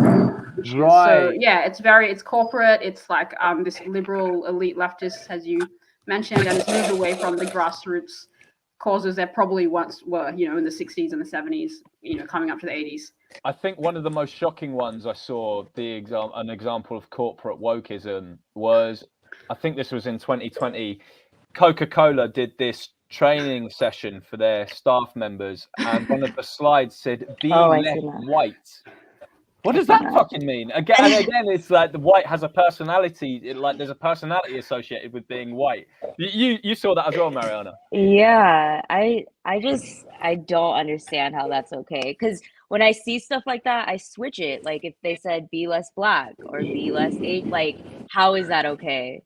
issues. Right. So yeah, it's corporate. It's like this liberal elite leftist, as you mentioned, and it's moved away from the grassroots causes that probably once were, in the 60s and the 70s, coming up to the 80s. I think one of the most shocking ones I saw, an example of corporate wokeism was, I think this was in 2020, Coca-Cola did this training session for their staff members, and one of the slides said, be less white. What does that fucking mean? Again, it's like the white has a personality, like there's a personality associated with being white. You saw that as well, Mariana. Yeah, I don't understand how that's okay. Because when I see stuff like that, I switch it. Like if they said be less black or be less like how is that okay?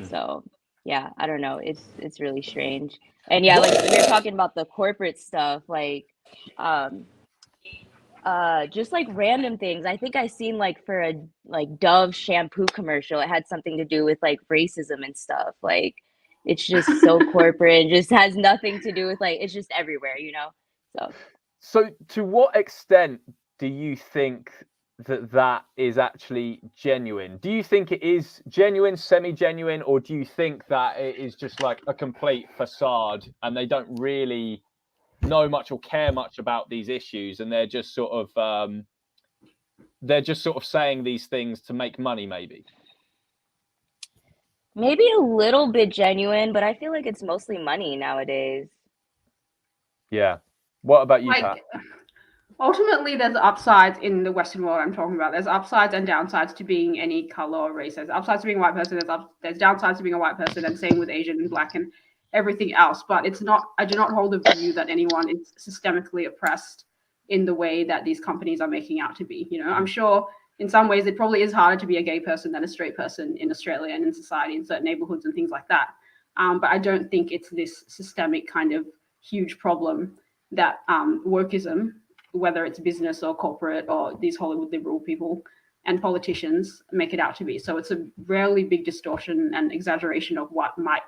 So yeah, I don't know. It's really strange. And yeah, like we were talking about the corporate stuff, like just like random things. I think I seen like for a Dove shampoo commercial, it had something to do with like racism and stuff. Like it's just so corporate, it just has nothing to do with like it's just everywhere, So to what extent do you think that is actually genuine? Do you think it is genuine, semi-genuine, or do you think that it is just like a complete facade and they don't really know much or care much about these issues, and they're just sort of saying these things to make money, maybe a little bit genuine, but I feel like it's mostly money nowadays. Yeah. What about you, Pat? Ultimately, there's upsides in the Western world I'm talking about. There's upsides and downsides to being any color or race. There's upsides to being a white person. There's downsides to being a white person, and same with Asian and Black and everything else. But I do not hold the view that anyone is systemically oppressed in the way that these companies are making out to be. You know, I'm sure in some ways it probably is harder to be a gay person than a straight person in Australia and in society in certain neighborhoods and things like that. But I don't think it's this systemic kind of huge problem that wokeism, whether it's business or corporate or these Hollywood liberal people and politicians, make it out to be. So it's a really big distortion and exaggeration of what might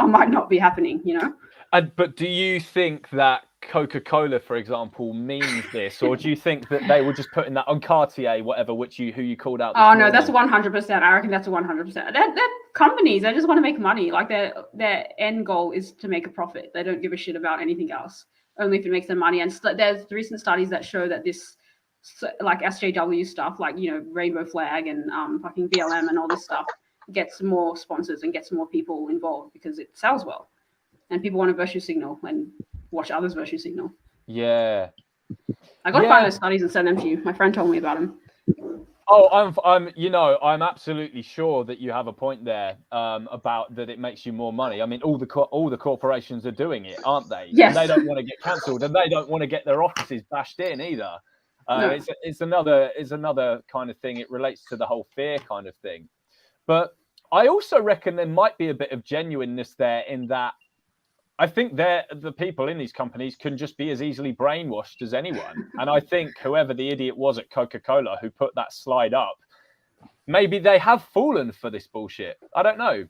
or might not be happening, you know? But do you think that Coca-Cola, for example, means this, or do you think that they were just putting that on Cartier, whatever, who you called out? Oh no, that's 100%. I reckon that's 100%. They're companies. They just want to make money. Like their end goal is to make a profit. They don't give a shit about anything else, only if it makes them money. And there's recent studies that show that this, like SJW stuff, like, you know, rainbow flag and fucking BLM and all this stuff, gets more sponsors and gets more people involved because it sells well, and people want to virtue signal and watch others virtue signal. Yeah, I got to find those studies and send them to you. My friend told me about them. Oh, I'm absolutely sure that you have a point there about that it makes you more money. I mean, all the corporations are doing it, aren't they? Yes. And they don't want to get cancelled, and they don't want to get their offices bashed in either. No. It's another kind of thing. It relates to the whole fear kind of thing. But I also reckon there might be a bit of genuineness there in that I think the people in these companies can just be as easily brainwashed as anyone. And I think whoever the idiot was at Coca-Cola who put that slide up, maybe they have fallen for this bullshit. I don't know.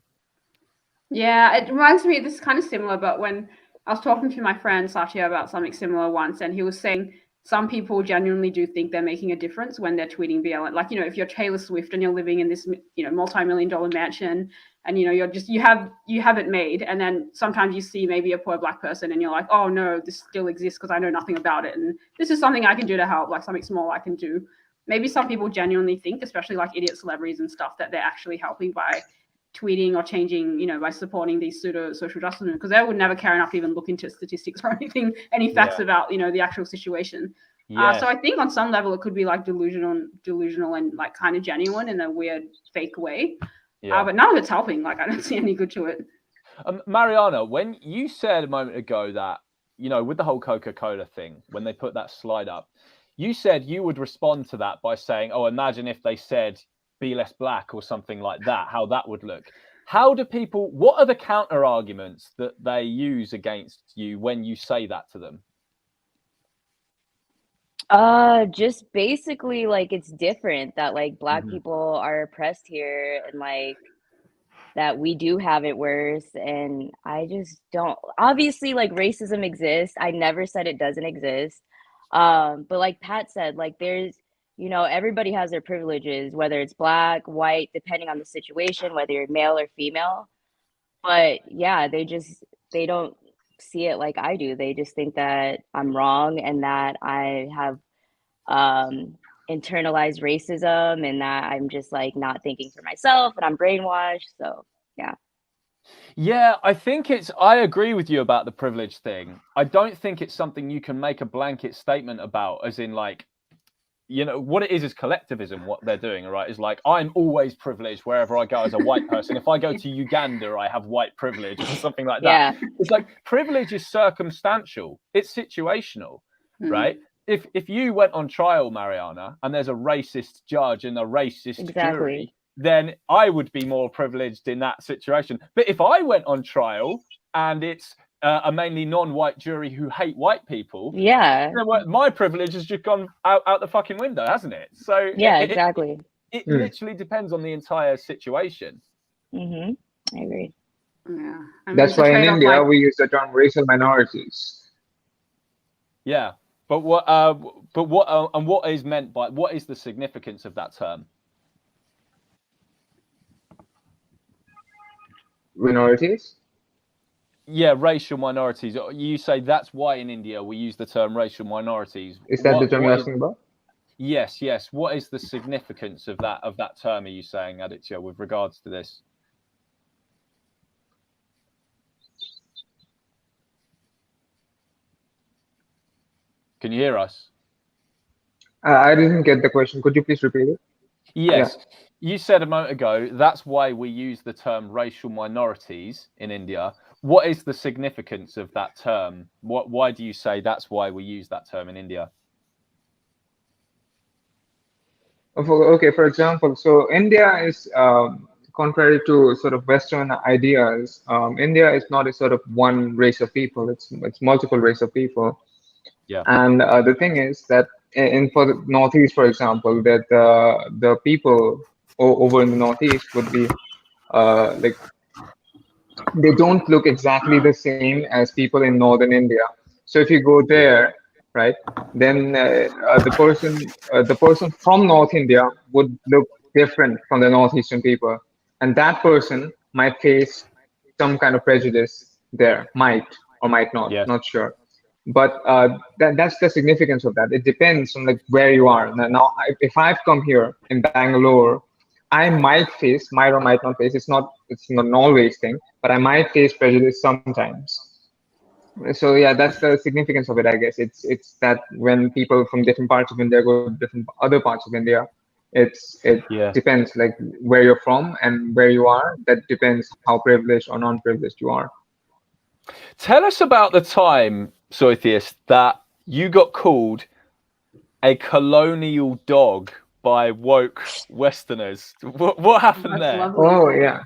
Yeah, it reminds me, this is kind of similar, but when I was talking to my friend Satya about something similar once, and he was saying some people genuinely do think they're making a difference when they're tweeting BLM. Like, you know, if you're Taylor Swift and you're living in this, you know, multi-million-dollar mansion, and, you know, you have it made, and then sometimes you see maybe a poor black person and you're like, oh no, this still exists because I know nothing about it, and this is something I can do to help, like something small I can do. Maybe some people genuinely think, especially like idiot celebrities and stuff, that they're actually helping by tweeting or changing, you know, by supporting these pseudo social justice movements, because they would never care enough to even look into statistics or any facts about, you know, the actual situation. Yeah. So I think on some level it could be like delusional and like kind of genuine in a weird fake way. Yeah. But none of it's helping. Like, I don't see any good to it. Mariana, when you said a moment ago that, you know, with the whole Coca-Cola thing, when they put that slide up, you said you would respond to that by saying, oh, imagine if they said be less black or something like that, how that would look. What are the counter arguments that they use against you when you say that to them? Just basically like it's different that like black people are oppressed here, and like that we do have it worse. And I just don't, obviously like racism exists. I never said it doesn't exist. But like Pat said, like there's, you know, everybody has their privileges, whether it's black, white, depending on the situation, whether you're male or female. But yeah, they don't see it like I do. They just think that I'm wrong and that I have internalized racism and that I'm just like not thinking for myself and I'm brainwashed. So yeah, I agree with you about the privilege thing. I don't think it's something you can make a blanket statement about, as in like, you know, what it is collectivism. What they're doing, right, is like, I'm always privileged wherever I go as a white person. If I go to Uganda, I have white privilege or something like that. Yeah. It's like privilege is circumstantial. It's situational, right? If you went on trial, Mariana, and there's a racist judge and a racist jury, then I would be more privileged in that situation. But if I went on trial and it's a mainly non-white jury who hate white people, then my privilege has just gone out the fucking window, hasn't it? So it literally depends on the entire situation. I agree. Yeah, that's why in India we use the term racial minorities. Yeah, but what is meant by, what is the significance of that term? Minorities? Yeah, racial minorities. You say that's why in India we use the term racial minorities. Is that the term you're asking about? Yes. What is the significance of that term, are you saying, Aditya, with regards to this? Can you hear us? I didn't get the question. Could you please repeat it? Yes. Yeah. You said a moment ago, that's why we use the term racial minorities in India. What is the significance of that term? Why do you say that's why we use that term in India? Okay, for example, so India is, contrary to sort of Western ideas, India is not a sort of one race of people. It's multiple race of people. Yeah. And the thing is that in for the Northeast, for example, that the people over in the Northeast would be like they don't look exactly the same as people in northern India. So if you go Yeah. there, right, then the person from North India would look different from the northeastern people, and that person might face some kind of prejudice there, might or might not Yes. sure. But that's the significance of that. It depends on like where you are. Now, if I've come here in Bangalore, I might face, might or might not face. It's not an always thing, but I might face prejudice sometimes. So yeah, that's the significance of it, I guess. It's that when people from different parts of India go to different other parts of India, it Yeah. depends like where you're from and where you are. That depends how privileged or non-privileged you are. Tell us about the time, Soytheist, that you got called a colonial dog by woke Westerners. What happened That's there? lovely. Oh yeah.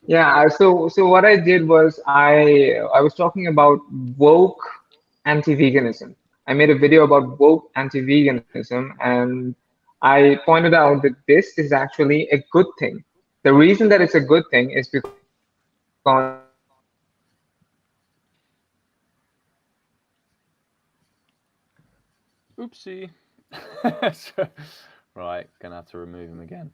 Yeah, so what I did was I was talking about woke anti-veganism. I made a video about woke anti-veganism, and I pointed out that this is actually a good thing. The reason that it's a good thing is because Oopsie. Right, gonna have to remove him again.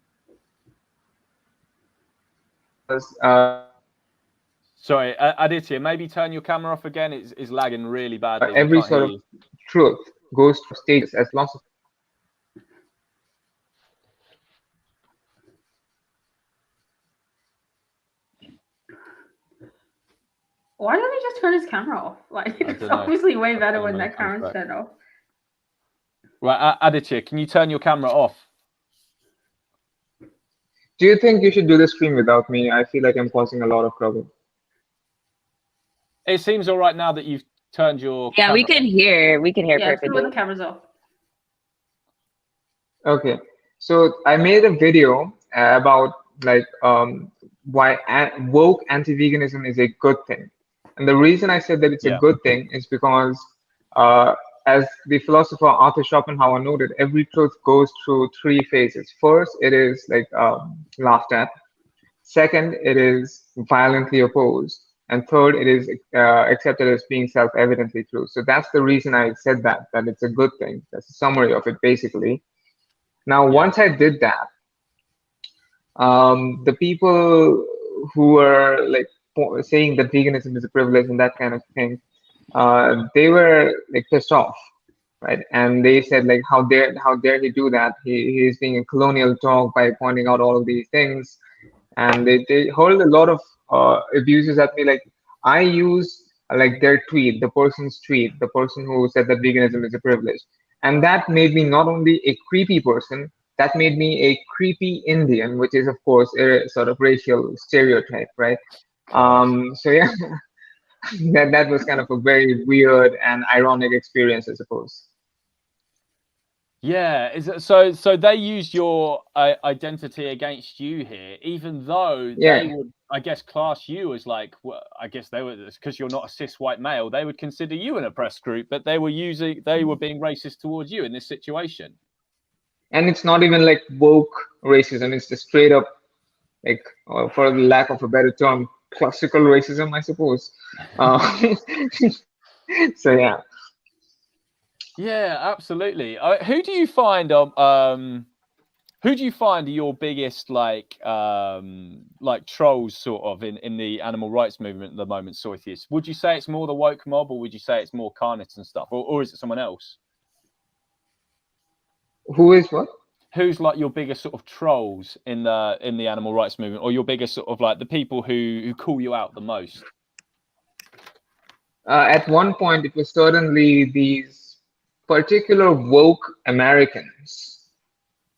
Sorry, Aditya, maybe turn your camera off again. It's lagging really badly. We every can't hear sort of you. truth goes through stages as philosophy. Why don't he just turn his camera off? Like, I it's don't know. obviously way I'll better tell him when when he that comes camera's back. turned off. Right, Aditya, can you turn your camera off? Do you think you should do the stream without me? I feel like I'm causing a lot of trouble. It seems all right now that you've turned your Yeah, camera off. we can hear Yeah, it's good when perfectly. the camera's off. Okay, so I made a video about like why woke anti-veganism is a good thing, and the reason I said that it's a Yeah, good thing is because, uh, as the philosopher Arthur Schopenhauer noted, every truth goes through three phases. First, it is like laughed at. Second, it is violently opposed. And third, it is accepted as being self-evidently true. So that's the reason I said that it's a good thing. That's a summary of it, basically. Now, yeah, once I did that, the people who were like saying that veganism is a privilege and that kind of thing, they were like pissed off, right? And they said like, how dare he do that? He's being a colonial dog by pointing out all of these things, and they hurled a lot of abuses at me. Like I use like their tweet, the person's tweet, the person who said that veganism is a privilege, and that made me not only a creepy person, that made me a creepy Indian, which is of course a sort of racial stereotype, right? of course. So yeah, that was kind of a very weird and ironic experience, I suppose. Yeah, so they used your identity against you here, even though Yeah. they would, I guess, class you as like, well, I guess they were, because you're not a cis white male, they would consider you an oppressed group, but they were being racist towards you in this situation. And it's not even like woke racism, it's just straight up like, for lack of a better term, classical racism, I suppose. So yeah. Yeah, absolutely. Who do you find are your biggest like trolls sort of in the animal rights movement at the moment, Soytheist? Would you say it's more the woke mob, or would you say it's more carnists and stuff, or is it someone else? Who is what? Who's like your biggest sort of trolls in the animal rights movement, or your biggest sort of like the people who call you out the most? At one point, it was certainly these particular woke Americans,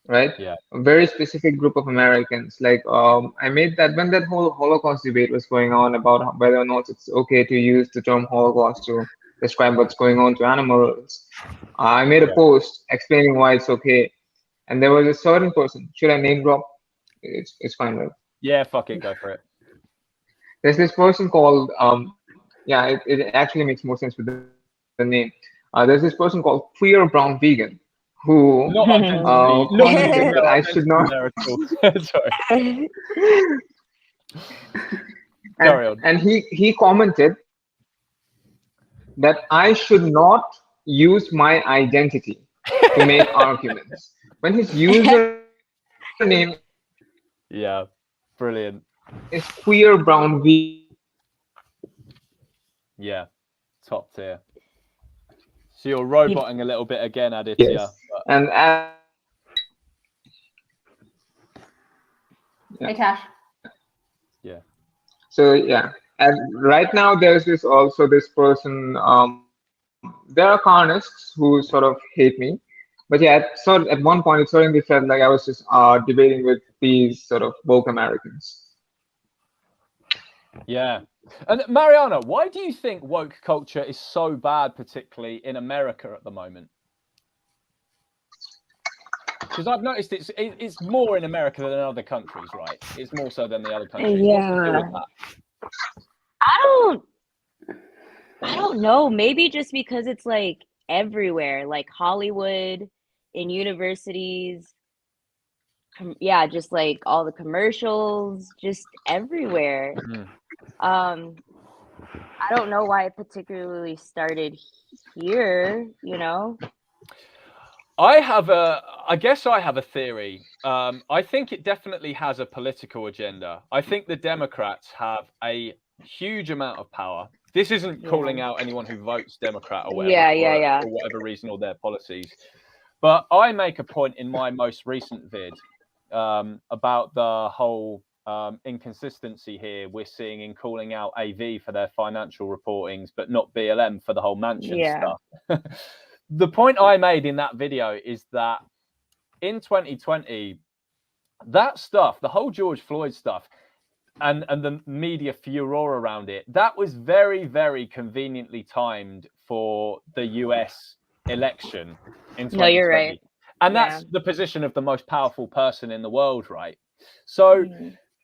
right? Yeah. A very specific group of Americans. Like, I made that when that whole Holocaust debate was going on about whether or not it's okay to use the term Holocaust to describe what's going on to animals. I made a post explaining why it's okay, and there was a certain person. Should I name drop? It's fine, right? Yeah, fuck it, go for it. There's this person called yeah, it actually makes more sense with the name. There's this person called Queer Brown Vegan who Not identity, not commented that I female should not. identity there at all. Sorry, carry on. And he commented that I should not use my identity to make arguments. When his username Yeah, brilliant. is Queer Brown Vegan. Yeah, top tier. So you're roboting a little bit again, Aditya. Yes. But... And Hey, Tash. Yeah. So yeah, and right now there's this also this person. There are carnists who sort of hate me, but yeah, at one point it certainly felt like I was just debating with these sort of woke Americans. Yeah. And Mariana, why do you think woke culture is so bad, particularly in America at the moment? Because I've noticed it's more in America than in other countries, right? It's more so than the other countries. Yeah. What's the deal with that? I don't know. Maybe just because it's like everywhere, like Hollywood, in universities. Yeah, just like all the commercials, just everywhere. I don't know why it particularly started here, you know? I guess I have a theory. I think it definitely has a political agenda. I think the Democrats have a huge amount of power. This isn't calling out anyone who votes Democrat or whatever, for whatever reason or their policies. But I make a point in my most recent vid about the whole inconsistency here we're seeing in calling out AV for their financial reportings, but not BLM for the whole mansion stuff. The point I made in that video is that in 2020, that stuff, the whole George Floyd stuff, and the media furor around it, that was very, very conveniently timed for the US election in 2020. No, you're right. And that's the position of the most powerful person in the world, right? So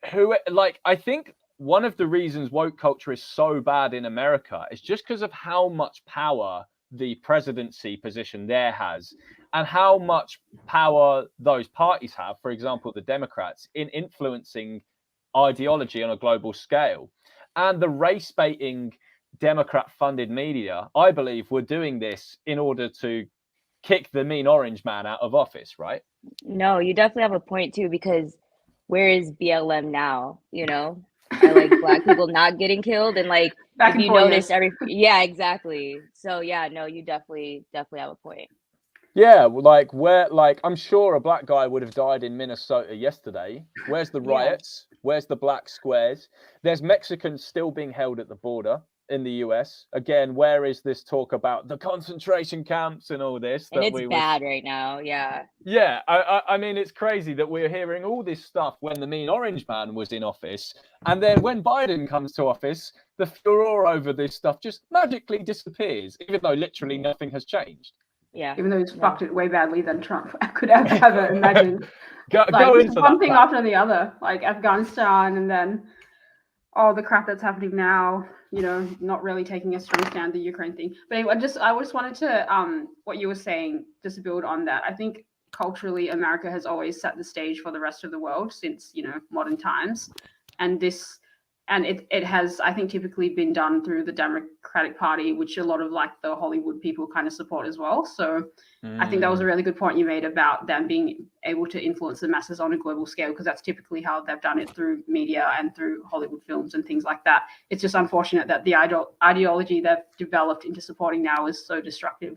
I think one of the reasons woke culture is so bad in America is just because of how much power the presidency position there has and how much power those parties have, for example, the Democrats, in influencing ideology on a global scale. And the race baiting Democrat funded media, I believe, were doing this in order to kick the mean orange man out of office, right? No, you definitely have a point too, because where is BLM now? You know, are like Black people not getting killed? And like, Back if in you 4 notice years. yeah, exactly. So yeah, no, you definitely have a point. Yeah, like I'm sure a black guy would have died in Minnesota yesterday. Where's the riots? Where's the black squares? There's Mexicans still being held at the border in the US. Again, where is this talk about the concentration camps and all this? And it's bad right now. Yeah. Yeah, I mean, it's crazy that we're hearing all this stuff when the mean orange man was in office. And then when Biden comes to office, the furor over this stuff just magically disappears, even though literally nothing has changed. Yeah. Even though he's fucked it way badly than Trump. I could ever imagine. Go into one that thing fact. after the other, like Afghanistan, and then all the crap that's happening now. You know, not really taking a strong stand, the Ukraine thing. But anyway, I just wanted to what you were saying, just to build on that. I think culturally, America has always set the stage for the rest of the world since, you know, modern times, and it has, I think, typically been done through the Democratic Party, which a lot of like the Hollywood people kind of support as well. So I think that was a really good point you made about them being able to influence the masses on a global scale, because that's typically how they've done it, through media and through Hollywood films and things like that. It's just unfortunate that the ideology they've developed into supporting now is so destructive.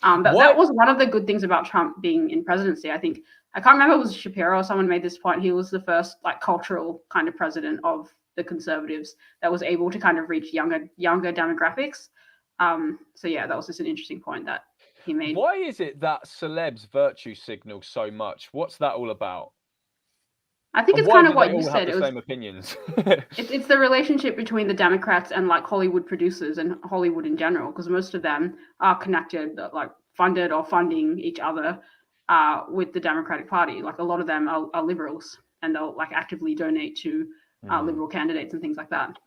That was one of the good things about Trump being in presidency. I think, I can't remember, it was Shapiro or someone made this point. He was the first like cultural kind of president of the conservatives that was able to kind of reach younger demographics. So yeah, that was just an interesting point that he made. Why is it that celebs virtue signal so much? What's that all about? I think And it's why kind of do what they you all have said. the It was same opinions? it's the relationship between the Democrats and like Hollywood producers and Hollywood in general, because most of them are connected, like funded or funding each other with the Democratic Party. Like a lot of them are liberals, and they'll like actively donate to liberal candidates and things like that.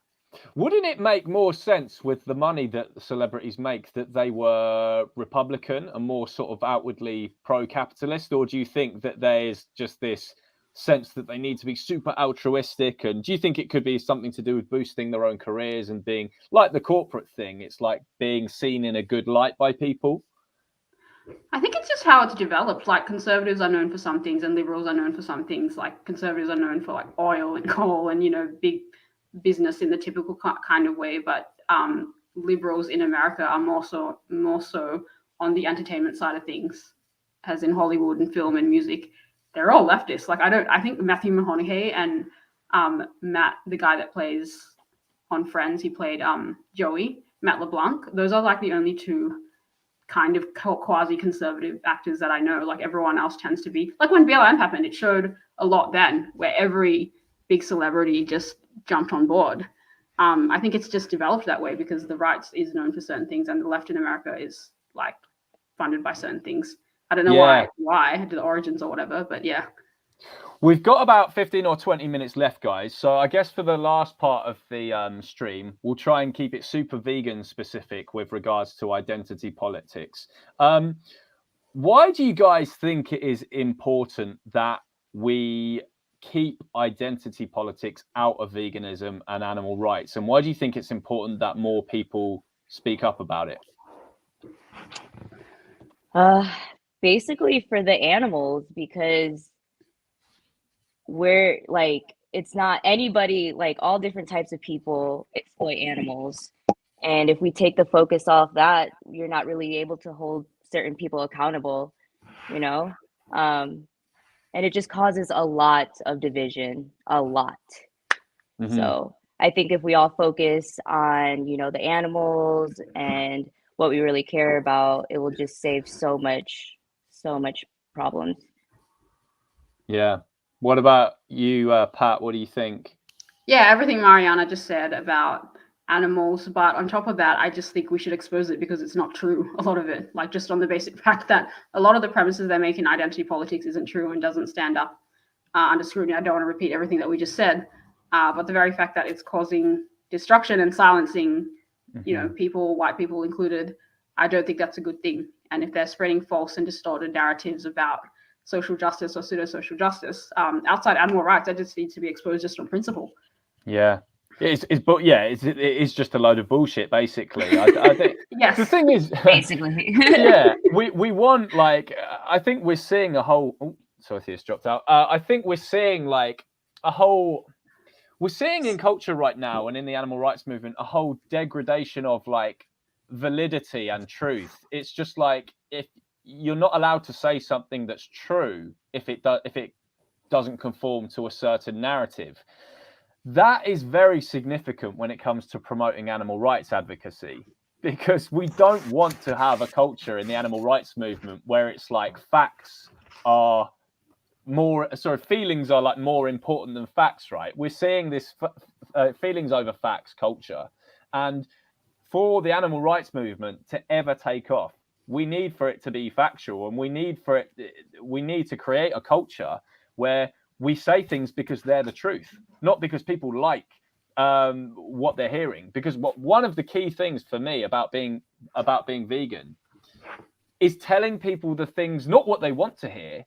Wouldn't it make more sense with the money that the celebrities make that they were Republican and more sort of outwardly pro-capitalist? Or do you think that there's just this sense that they need to be super altruistic? And do you think it could be something to do with boosting their own careers and being like the corporate thing? It's like being seen in a good light by people. I think it's just how it's developed. Like conservatives are known for some things and liberals are known for some things. Like conservatives are known for like oil and coal and, you know, big business in the typical kind of way. But liberals in America are more so on the entertainment side of things, as in Hollywood and film and music. They're all leftists. Like I think Matthew McConaughey and Matt, the guy that plays on Friends, he played Joey, Matt LeBlanc. Those are like the only two kind of quasi-conservative actors that I know. Like everyone else tends to be like when BLM happened, it showed a lot then where every big celebrity just jumped on board. I think it's just developed that way because the right is known for certain things and the left in America is like funded by certain things. I don't know why the origins or whatever, but yeah. We've got about 15 or 20 minutes left, guys. So I guess for the last part of the stream, we'll try and keep it super vegan specific with regards to identity politics. Why do you guys think it is important that we keep identity politics out of veganism and animal rights? And why do you think it's important that more people speak up about it? Basically for the animals, because we're like, it's not anybody, like all different types of people exploit animals. And if we take the focus off that, you're not really able to hold certain people accountable, you know? And it just causes a lot of division, a lot. Mm-hmm. So I think if we all focus on, you know, the animals and what we really care about, it will just save so much problems. Yeah. What about you, Pat? What do you think? Yeah, everything Mariana just said about animals, but on top of that, I just think we should expose it because it's not true, a lot of it. Like just on the basic fact that a lot of the premises they make in identity politics isn't true and doesn't stand up under scrutiny. I don't want to repeat everything that we just said, but the very fact that it's causing destruction and silencing, you know, people, white people included, I don't think that's a good thing. And if they're spreading false and distorted narratives about social justice or pseudo-social justice outside animal rights, that just needs to be exposed just on principle. Yeah. It is just a load of bullshit, basically. I think yes. The thing is, basically, yeah, we want, like, I think we're seeing a whole. Oh, sorry, it's dropped out. I think we're seeing like we're seeing in culture right now and in the animal rights movement a whole degradation of like validity and truth. It's just like if you're not allowed to say something that's true if it doesn't conform to a certain narrative. That is very significant when it comes to promoting animal rights advocacy, because we don't want to have a culture in the animal rights movement where it's like feelings are like more important than facts, right? We're seeing this feelings over facts culture, and for the animal rights movement to ever take off, we need for it to be factual, and we need to create a culture where we say things because they're the truth, not because people like what they're hearing. Because one of the key things for me about being vegan is telling people the things, not what they want to hear,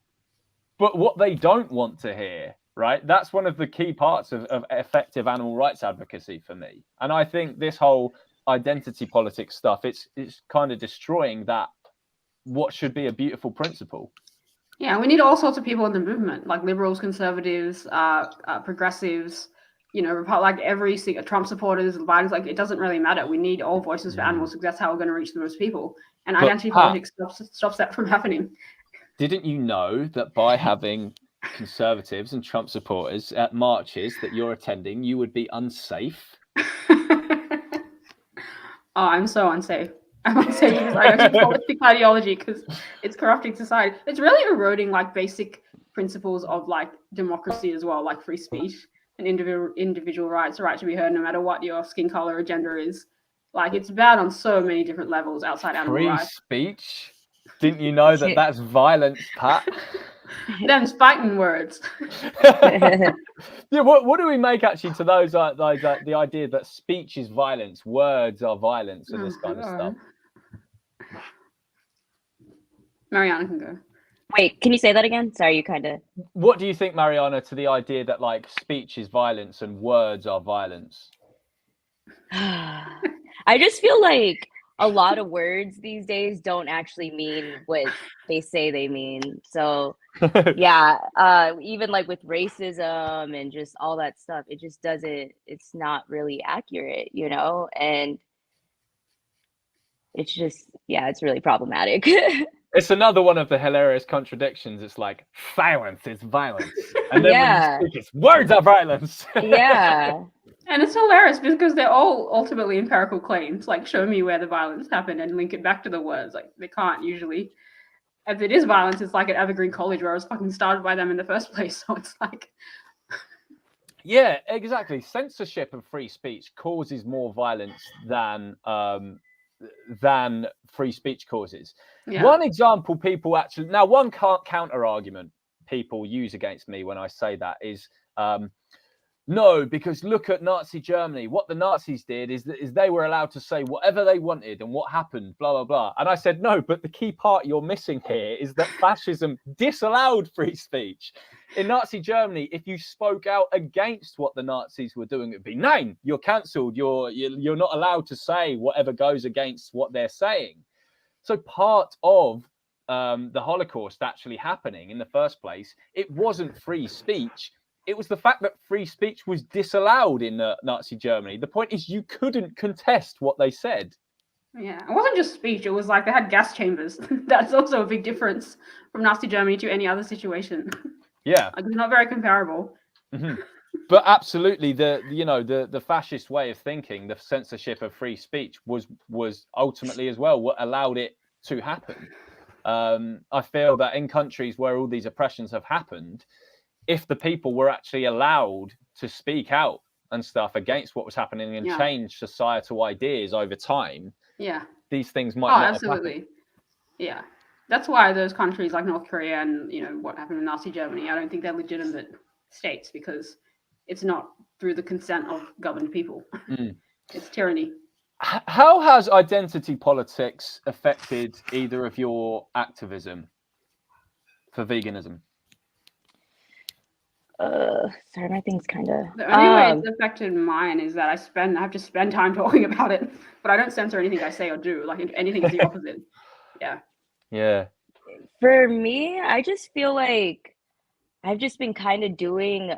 but what they don't want to hear, right? That's one of the key parts of effective animal rights advocacy for me. And I think this whole identity politics stuff, it's kind of destroying that, what should be a beautiful principle. Yeah, we need all sorts of people in the movement, like liberals, conservatives, progressives, you know, like every single Trump supporters, Biden's, like, it doesn't really matter. We need all voices for animals because that's how we're going to reach the most people. And identity politics stops that from happening. Didn't you know that by having conservatives and Trump supporters at marches that you're attending, you would be unsafe? Oh, I'm so unsafe. I'm unsafe because I don't do politics ideology because it's corrupting society. It's really eroding like basic principles of like democracy as well, like free speech and individual rights, the right to be heard no matter what your skin color or gender is. Like it's bad on so many different levels outside animal Free rights. speech? Didn't you know that that's violence, Pat? Them's fighting words. Yeah, what do we make actually to those the idea that speech is violence, words are violence, and this kind of stuff? Mariana can go. Wait, can you say that again? Sorry, you kind of. What do you think, Mariana, to the idea that like speech is violence and words are violence? I just feel like a lot of words these days don't actually mean what they say they mean. So yeah, even like with racism and just all that stuff, it just doesn't, it's not really accurate, you know? And it's just, yeah, it's really problematic. It's another one of the hilarious contradictions. It's like silence is violence, and then when you speak, it's words are violence. Yeah. And it's hilarious because they're all ultimately empirical claims. Like, show me where the violence happened and link it back to the words. Like, they can't usually. If it is violence, it's like at Evergreen College where it was fucking started by them in the first place. So it's like. Yeah, exactly. Censorship of free speech causes more violence than free speech causes. Yeah. One example people actually, now one counter argument people use against me when I say that is, no, because look at Nazi Germany. What the Nazis did is they were allowed to say whatever they wanted and what happened, blah, blah, blah. And I said, no, but the key part you're missing here is that fascism disallowed free speech. In Nazi Germany, if you spoke out against what the Nazis were doing, it'd be, nein, you're cancelled. You're not allowed to say whatever goes against what they're saying. So part of the Holocaust actually happening in the first place, it wasn't free speech. It was the fact that free speech was disallowed in Nazi Germany. The point is you couldn't contest what they said. Yeah, it wasn't just speech. It was like they had gas chambers. That's also a big difference from Nazi Germany to any other situation. Yeah, like, it's not very comparable. Mm-hmm. But absolutely, the fascist way of thinking, the censorship of free speech was ultimately as well what allowed it to happen. I feel that in countries where all these oppressions have happened, if the people were actually allowed to speak out and stuff against what was happening and change societal ideas over time, these things might not absolutely have happened. Yeah, that's why those countries like North Korea and what happened in Nazi Germany, I don't think they're legitimate states because it's not through the consent of governed people. It's tyranny. How has identity politics affected either of your activism for veganism? Sorry, my thing's kind of. The only way it's affected mine is that I have to spend time talking about it, but I don't censor anything I say or do. Like anything is the opposite. Yeah. For me, I just feel like I've just been kind of doing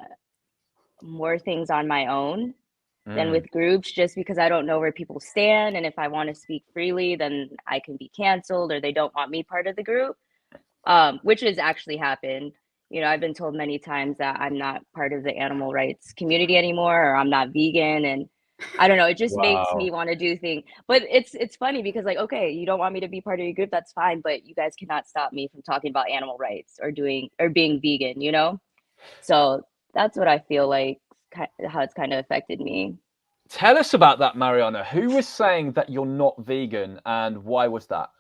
more things on my own than with groups, just because I don't know where people stand, and if I want to speak freely, then I can be canceled or they don't want me part of the group, which has actually happened. I've been told many times that I'm not part of the animal rights community anymore, or I'm not vegan, and I don't know, it just makes me want to do things. But it's funny because, like, okay, you don't want me to be part of your group, that's fine, but you guys cannot stop me from talking about animal rights or being vegan, So that's what I feel like, how it's kind of affected me. Tell us about that, Mariana. Who was saying that you're not vegan, and why was that?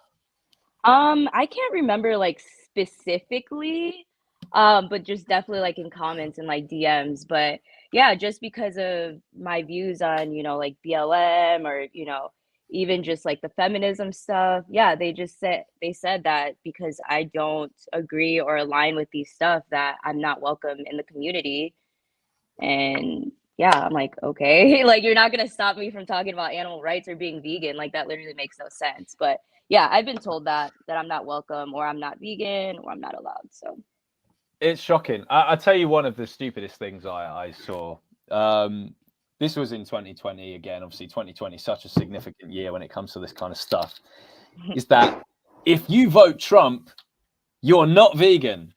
I can't remember like specifically, but just definitely like in comments and like DMs. But yeah, just because of my views on, like BLM or, even just like the feminism stuff. Yeah, they said that because I don't agree or align with these stuff, that I'm not welcome in the community. And yeah, I'm like, okay, like you're not gonna stop me from talking about animal rights or being vegan. Like that literally makes no sense. But yeah, I've been told that I'm not welcome, or I'm not vegan, or I'm not allowed. So it's shocking. I'll tell you one of the stupidest things I saw. This was in 2020 again. Obviously, 2020 is such a significant year when it comes to this kind of stuff. Is that if you vote Trump, you're not vegan.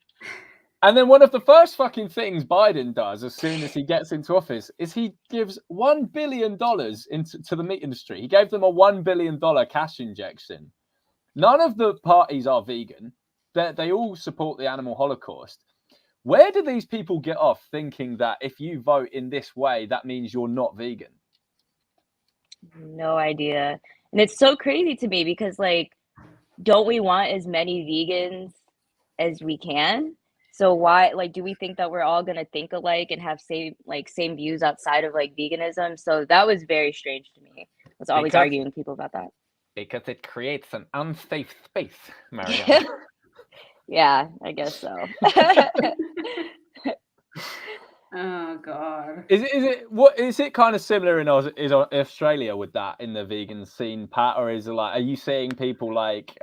And then one of the first fucking things Biden does as soon as he gets into office is he gives $1 billion to the meat industry. He gave them a $1 billion cash injection. None of the parties are vegan. They all support the animal holocaust. Where do these people get off thinking that if you vote in this way, that means you're not vegan? No idea. And it's so crazy to me because, like, don't we want as many vegans as we can? So why, like, do we think that we're all gonna think alike and have same views outside of like veganism? So that was very strange to me. I was always Because- arguing with people about that. Because it creates an unsafe space, Mariana. Yeah, I guess so. Oh god. Is it kind of similar in Australia with that in the vegan scene, Pat, or is it like, are you seeing people like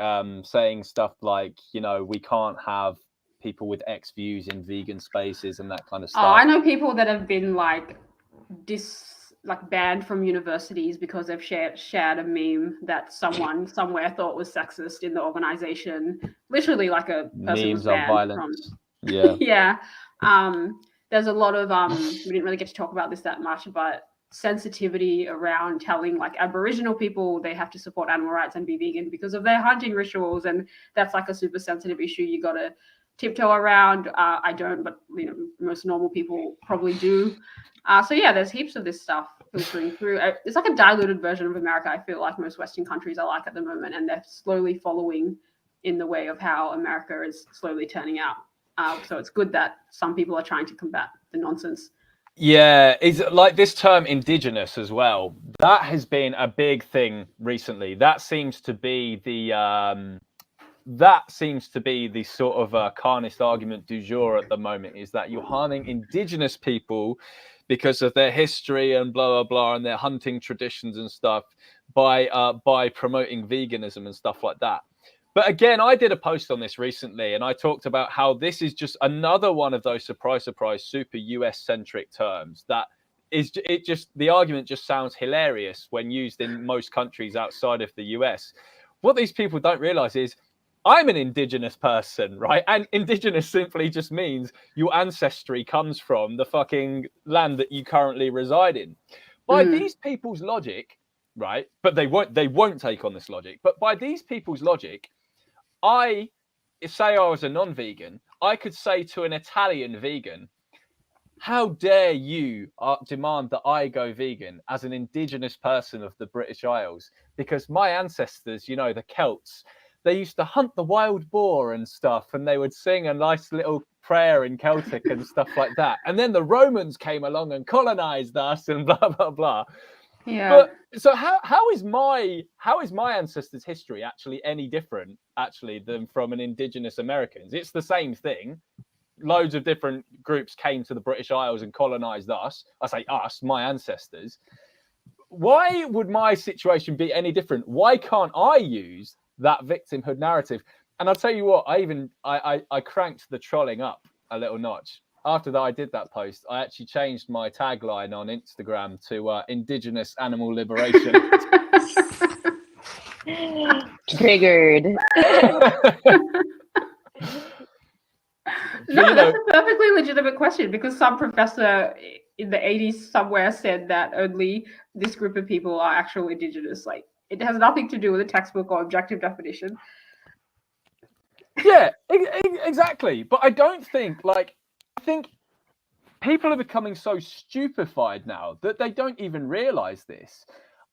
saying stuff like, you know, we can't have people with X views in vegan spaces and that kind of stuff? Oh, I know people that have been like banned from universities because they've shared a meme that someone somewhere thought was sexist in the organization. Literally, like a person was Memes are banned violence. from. Yeah. Yeah. There's a lot of we didn't really get to talk about this that much, but sensitivity around telling like Aboriginal people they have to support animal rights and be vegan because of their hunting rituals, and that's like a super sensitive issue you got to tiptoe around. I don't, but you know, most normal people probably do. So yeah, there's heaps of this stuff filtering through. It's like a diluted version of America. I feel like most Western countries are like at the moment, and they're slowly following in the way of how America is slowly turning out. So it's good that some people are trying to combat the nonsense. Yeah, it's like this term Indigenous as well. That has been a big thing recently. That seems to be the sort of carnist argument du jour at the moment, is that you're harming Indigenous people because of their history and blah blah blah and their hunting traditions and stuff by promoting veganism and stuff like that. But again, I did a post on this recently, and I talked about how this is just another one of those surprise, super US-centric terms that is the argument just sounds hilarious when used in most countries outside of the US. What these people don't realize is I'm an Indigenous person, right? And Indigenous simply just means your ancestry comes from the fucking land that you currently reside in. By these people's logic, right? But they won't take on this logic. But by these people's logic, say I was a non-vegan, I could say to an Italian vegan, how dare you demand that I go vegan as an Indigenous person of the British Isles? Because my ancestors, you know, the Celts, they used to hunt the wild boar and stuff, and they would sing a nice little prayer in Celtic and stuff like that. And then the Romans came along and colonized us and blah, blah, blah. Yeah. But so how is my ancestors' history actually any different than from an Indigenous Americans? It's the same thing. Loads of different groups came to the British Isles and colonized us. I say us, my ancestors. Why would my situation be any different? Why can't I use that victimhood narrative? And I'll tell you what, I cranked the trolling up a little notch. After that, I did that post, I actually changed my tagline on Instagram to Indigenous Animal Liberation. Triggered. No, that's a perfectly legitimate question, because some professor in the 80s somewhere said that only this group of people are actual Indigenous. Like, it has nothing to do with a textbook or objective definition. Yeah, exactly. But I don't think, I think people are becoming so stupefied now that they don't even realize this.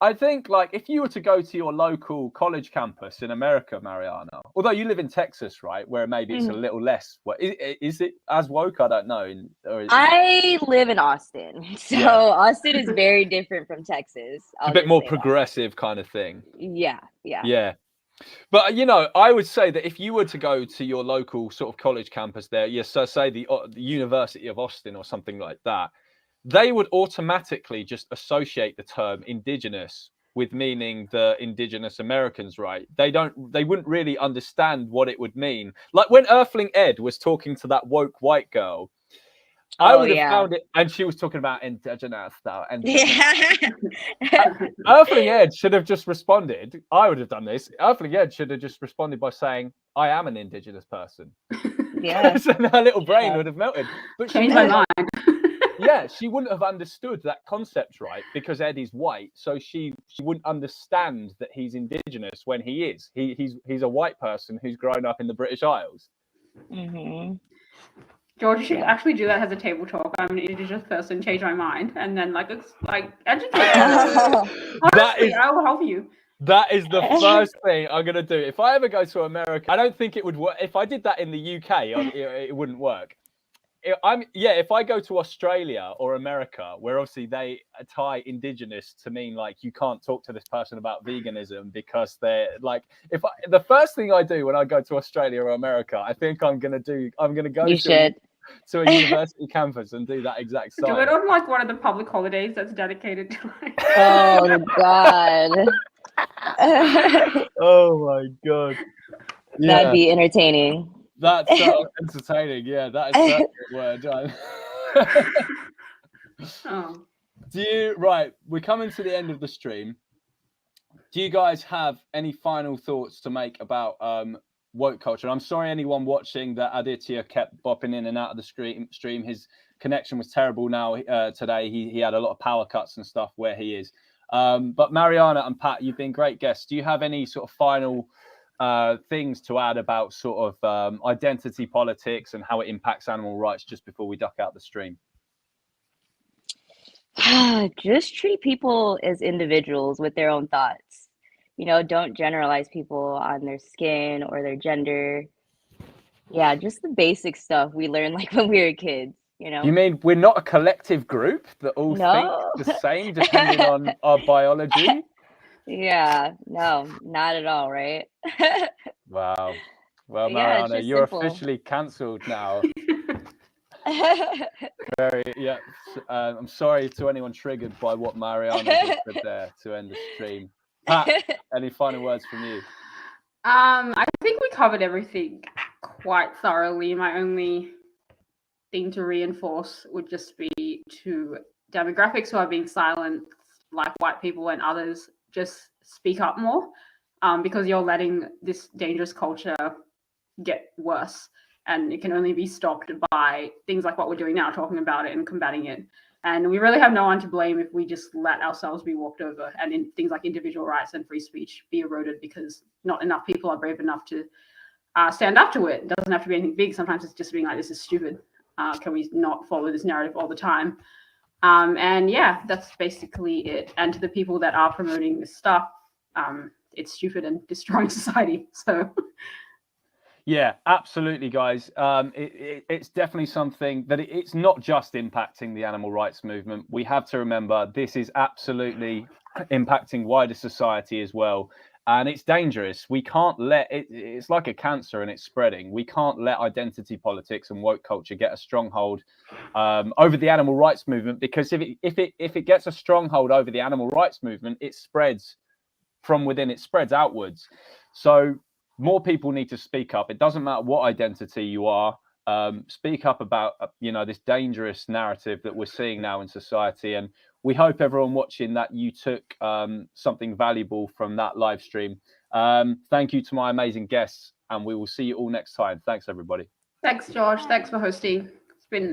I think, if you were to go to your local college campus in America, Mariana, although you live in Texas, right, where maybe it's a little less, is it as woke? I don't know. I live in Austin, so yeah. Austin is very different from Texas. It's a bit more progressive kind of thing. Yeah. But, you know, I would say that if you were to go to your local sort of college campus there, so say the University of Austin or something like that, they would automatically just associate the term Indigenous with meaning the Indigenous Americans, right? They wouldn't really understand what it would mean. Like when Earthling Ed was talking to that woke white girl, I would have found it, and she was talking about Indigenous style. Earthling Ed should have just responded. I would have done this. Earthling Ed should have just responded by saying, "I am an Indigenous person." Yeah. So her little brain would have melted. But changed my mind. Yeah, she wouldn't have understood that concept, right? Because Ed is white, so she wouldn't understand that he's Indigenous when he is. He's a white person who's grown up in the British Isles. Mm-hmm. George, you should Yeah. actually do that as a table talk. I'm an Indigenous person, change my mind, and then educate us. Honestly, I will help you. That is the first thing I'm going to do. If I ever go to America, I don't think it would work. If I did that in the UK, it wouldn't work. If I go to Australia or America, where obviously they tie Indigenous to mean like you can't talk to this person about veganism because they're like, the first thing I do when I go to Australia or America, I think I'm going to go You should. to a university campus and do that exact sign. Do it on like one of the public holidays that's dedicated to like. Oh God. Oh my God. Yeah. That'd be entertaining. That's entertaining. Yeah, that is certainly a word. Oh. Right, we're coming to the end of the stream. Do you guys have any final thoughts to make about woke culture? I'm sorry anyone watching that Aditya kept bopping in and out of the stream. His connection was terrible now today. He had a lot of power cuts and stuff where he is. But Mariana and Pat, you've been great guests. Do you have any sort of final things to add about sort of identity politics and how it impacts animal rights just before we duck out the stream? Just treat people as individuals with their own thoughts. You know, don't generalize people on their skin or their gender. Yeah, just the basic stuff we learned like when we were kids, you know? You mean we're not a collective group that all No. think the same depending on our biology? Yeah, no, not at all, right? Wow. Well, Yeah, it's Mariana, just you're simple. officially cancelled now. I'm sorry to anyone triggered by what Mariana just said there to end the stream. Pat, any final words from you? I think we covered everything quite thoroughly. My only thing to reinforce would just be to demographics who are being silenced, like white people and others, just speak up more, because you're letting this dangerous culture get worse, and it can only be stopped by things like what we're doing now, talking about it and combating it. And we really have no one to blame if we just let ourselves be walked over and in things like individual rights and free speech be eroded because not enough people are brave enough to stand up to it. It doesn't have to be anything big. Sometimes it's just being like, this is stupid. Can we not follow this narrative all the time? And yeah, that's basically it. And to the people that are promoting this stuff, it's stupid and destroying society. So yeah, absolutely, guys. It's definitely something that it's not just impacting the animal rights movement. We have to remember this is absolutely impacting wider society as well. And it's dangerous. We can't let it, it's like a cancer and it's spreading. We can't let identity politics and woke culture get a stronghold over the animal rights movement, because if it gets a stronghold over the animal rights movement, it spreads from within, it spreads outwards. So more people need to speak up. It doesn't matter what identity you are. Speak up about this dangerous narrative that we're seeing now in society. And we hope everyone watching that you took something valuable from that live stream. Thank you to my amazing guests, and we will see you all next time. Thanks, everybody. thanks, George. Thanks for hosting. It's been